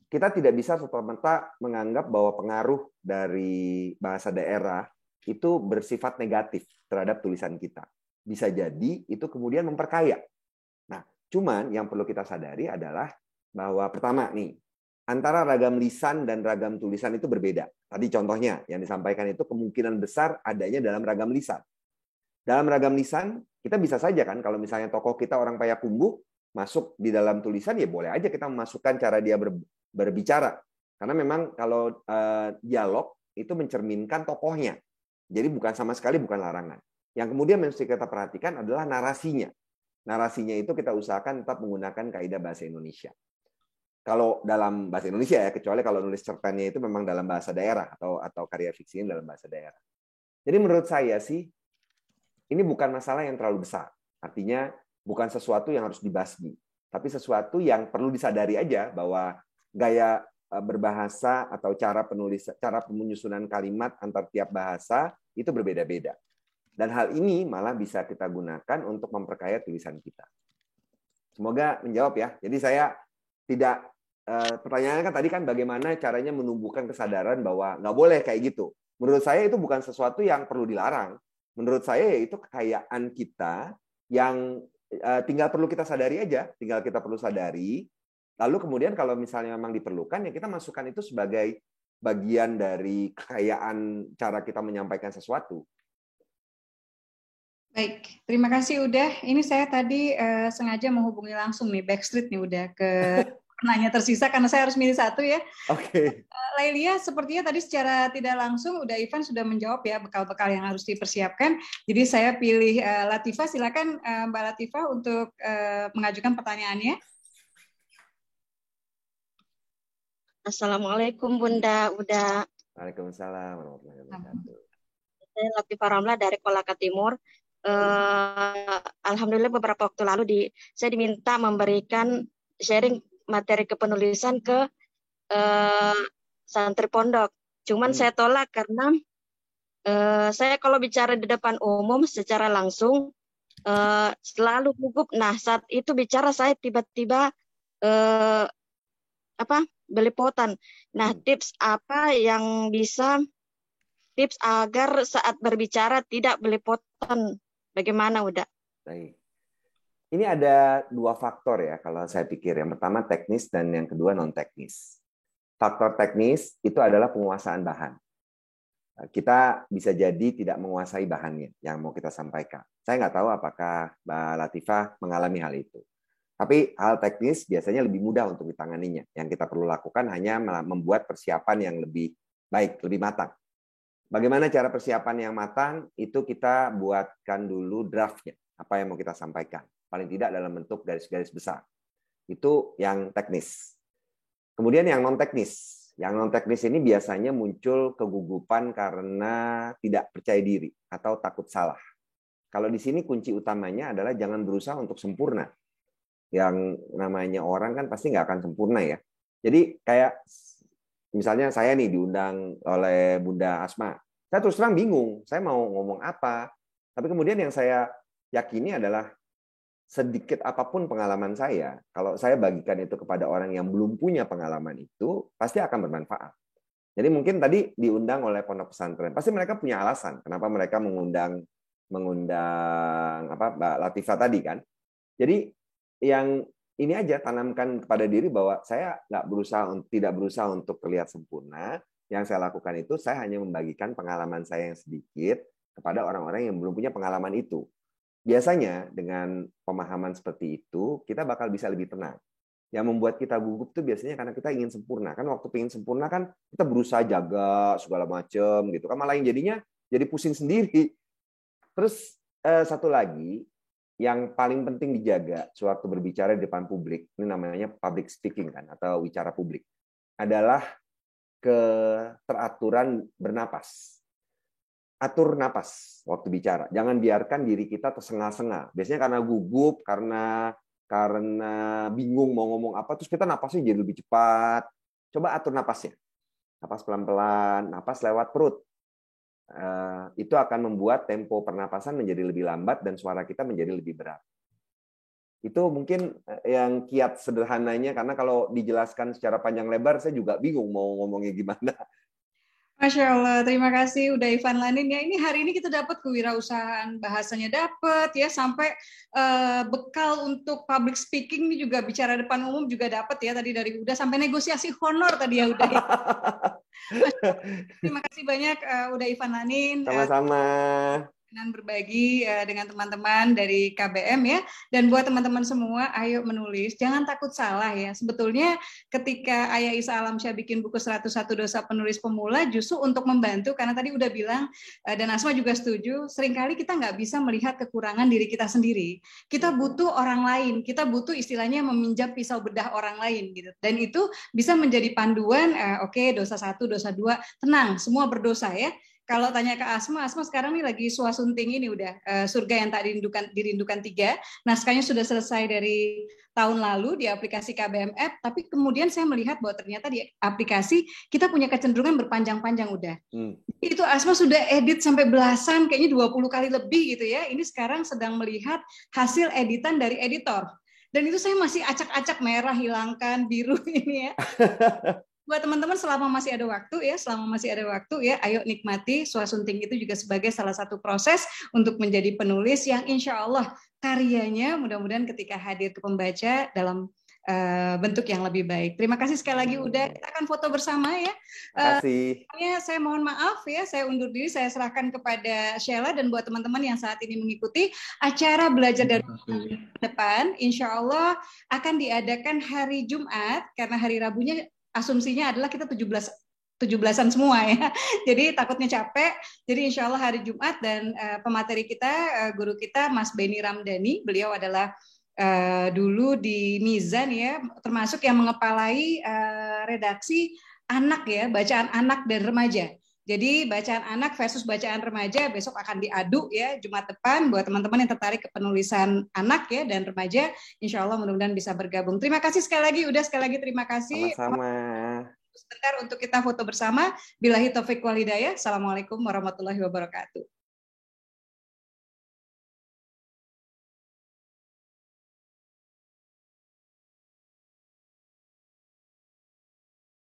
kita tidak bisa serta-merta menganggap bahwa pengaruh dari bahasa daerah itu bersifat negatif terhadap tulisan kita. Bisa jadi itu kemudian memperkaya. Nah, cuman yang perlu kita sadari adalah bahwa pertama nih, antara ragam lisan dan ragam tulisan itu berbeda. Tadi contohnya yang disampaikan itu kemungkinan besar adanya dalam ragam lisan. Dalam ragam lisan, kita bisa saja kan kalau misalnya tokoh kita orang Payakumbuh masuk di dalam tulisan, ya boleh aja kita memasukkan cara dia berbicara. Karena memang kalau dialog itu mencerminkan tokohnya. Jadi sama sekali bukan larangan. Yang kemudian mesti kita perhatikan adalah narasinya. Narasinya itu kita usahakan tetap menggunakan kaidah bahasa Indonesia. Kalau dalam bahasa Indonesia ya, kecuali kalau nulis cerpennya itu memang dalam bahasa daerah atau karya fiksinya dalam bahasa daerah. Jadi menurut saya sih ini bukan masalah yang terlalu besar. Artinya bukan sesuatu yang harus dibasmi, tapi sesuatu yang perlu disadari aja bahwa gaya berbahasa atau cara penyusunan kalimat antar tiap bahasa itu berbeda-beda. Dan hal ini malah bisa kita gunakan untuk memperkaya tulisan kita. Semoga menjawab ya. Jadi saya tidak pertanyaannya kan tadi kan bagaimana caranya menumbuhkan kesadaran bahwa nggak boleh kayak gitu. Menurut saya itu bukan sesuatu yang perlu dilarang. Menurut saya itu kekayaan kita yang tinggal perlu kita sadari aja. Tinggal kita perlu sadari. Lalu kemudian kalau misalnya memang diperlukan ya kita masukkan itu sebagai bagian dari kekayaan cara kita menyampaikan sesuatu. Baik, terima kasih udah. Ini saya tadi sengaja menghubungi langsung nih Backstreet nih udah ke penanya tersisa karena saya harus milih satu ya. Oke. Lailia, sepertinya tadi secara tidak langsung udah Ivan sudah menjawab ya bekal-bekal yang harus dipersiapkan. Jadi saya pilih Latifah. Silakan Mbak Latifah untuk mengajukan pertanyaannya. Assalamualaikum Bunda Uda. Waalaikumsalam warahmatullahi wabarakatuh. Saya Latifah Ramla dari Kolaka Timur. Alhamdulillah beberapa waktu lalu saya diminta memberikan sharing materi kepenulisan ke santri pondok. Cuman saya tolak karena saya kalau bicara di depan umum secara langsung selalu gugup. Nah, saat itu bicara saya tiba-tiba belepotan. Nah, tips apa yang bisa tips agar saat berbicara tidak belepotan? Bagaimana, Uda? Baik. Ini ada dua faktor ya kalau saya pikir. Yang pertama teknis dan yang kedua non teknis. Faktor teknis itu adalah penguasaan bahan. Kita bisa jadi tidak menguasai bahannya yang mau kita sampaikan. Saya nggak tahu apakah Mbak Latifah mengalami hal itu. Tapi hal teknis biasanya lebih mudah untuk ditanganinya. Yang kita perlu lakukan hanya membuat persiapan yang lebih baik, lebih matang. Bagaimana cara persiapan yang matang? Itu kita buatkan dulu draftnya. Apa yang mau kita sampaikan. Paling tidak dalam bentuk garis-garis besar. Itu yang teknis. Kemudian yang non-teknis. Yang non-teknis ini biasanya muncul kegugupan karena tidak percaya diri atau takut salah. Kalau di sini kunci utamanya adalah jangan berusaha untuk sempurna. Yang namanya orang kan pasti nggak akan sempurna ya. Jadi kayak misalnya saya nih diundang oleh Bunda Asma. Saya terus terang bingung, saya mau ngomong apa. Tapi kemudian yang saya yakini adalah sedikit apapun pengalaman saya, kalau saya bagikan itu kepada orang yang belum punya pengalaman itu, pasti akan bermanfaat. Jadi mungkin tadi diundang oleh pondok pesantren, pasti mereka punya alasan kenapa mereka mengundang Mbak Latifah tadi kan. Jadi yang ini aja tanamkan kepada diri bahwa saya tidak berusaha untuk terlihat sempurna. Yang saya lakukan itu saya hanya membagikan pengalaman saya yang sedikit kepada orang-orang yang belum punya pengalaman itu. Biasanya dengan pemahaman seperti itu, kita bakal bisa lebih tenang. Yang membuat kita gugup itu biasanya karena kita ingin sempurna. Kan waktu ingin sempurna kan kita berusaha jaga segala macam gitu kan, malah yang jadinya jadi pusing sendiri. Terus satu lagi yang paling penting dijaga sewaktu berbicara di depan publik, ini namanya public speaking kan atau wicara publik, adalah keteraturan bernapas. Atur napas waktu bicara. Jangan biarkan diri kita tersengah-sengah. Biasanya karena gugup, karena bingung mau ngomong apa, terus kita napasnya jadi lebih cepat. Coba atur napasnya. Napas pelan-pelan, napas lewat perut. Itu akan membuat tempo pernapasan menjadi lebih lambat dan suara kita menjadi lebih berat. Itu mungkin yang kiat sederhananya, karena kalau dijelaskan secara panjang lebar, saya juga bingung mau ngomongnya gimana. Masya Allah, terima kasih udah Ivan Lanin ya. Ini hari ini kita dapat kewirausahaan, bahasanya dapat ya, sampai bekal untuk public speaking ini juga, bicara depan umum juga dapat ya, tadi dari Uda sampai negosiasi honor tadi ya Uda. Terima kasih banyak Uda Ivan Lanin. Sama-sama. Dan berbagi dengan teman-teman dari KBM ya. Dan buat teman-teman semua, ayo menulis, jangan takut salah ya. Sebetulnya ketika Ayah Isa Alamsyah bikin buku 101 Dosa Penulis Pemula, justru untuk membantu, karena tadi udah bilang, dan Asma juga setuju, seringkali kita nggak bisa melihat kekurangan diri kita sendiri. Kita butuh orang lain, kita butuh istilahnya meminjam pisau bedah orang lain gitu. Dan itu bisa menjadi panduan, oke, dosa 1, dosa 2, tenang, semua berdosa ya. Kalau tanya ke Asma sekarang nih lagi Swasunting ini udah surga yang tak dirindukan 3. Naskahnya sudah selesai dari tahun lalu di aplikasi KBM App, tapi kemudian saya melihat bahwa ternyata di aplikasi kita punya kecenderungan berpanjang-panjang udah. Itu Asma sudah edit sampai belasan, kayaknya 20 kali lebih gitu ya. Ini sekarang sedang melihat hasil editan dari editor. Dan itu saya masih acak-acak, merah, hilangkan, biru ini ya. Buat teman-teman selama masih ada waktu ya, ayo nikmati Swasunting itu juga sebagai salah satu proses untuk menjadi penulis yang insya Allah karyanya mudah-mudahan ketika hadir ke pembaca dalam bentuk yang lebih baik. Terima kasih sekali lagi Uda, kita akan foto bersama ya. Terima kasih. Saya mohon maaf ya, saya undur diri, saya serahkan kepada Sheila, dan buat teman-teman yang saat ini mengikuti acara belajar dari depan, insya Allah akan diadakan hari Jumat, karena hari Rabunya asumsinya adalah kita 17-an semua ya. Jadi takutnya capek. Jadi insya Allah hari Jumat, dan pemateri kita, guru kita Mas Beni Ramdhani, beliau adalah dulu di Mizan ya, termasuk yang mengepalai redaksi anak ya, bacaan anak dan remaja. Jadi bacaan anak versus bacaan remaja besok akan diadu ya Jumat depan buat teman-teman yang tertarik ke penulisan anak ya dan remaja. Insya Allah mudah-mudahan bisa bergabung. Terima kasih sekali lagi, sekali lagi terima kasih. Sama-sama. Sebentar untuk kita foto bersama. Billahi taufiq wal hidayah. Assalamualaikum warahmatullahi wabarakatuh.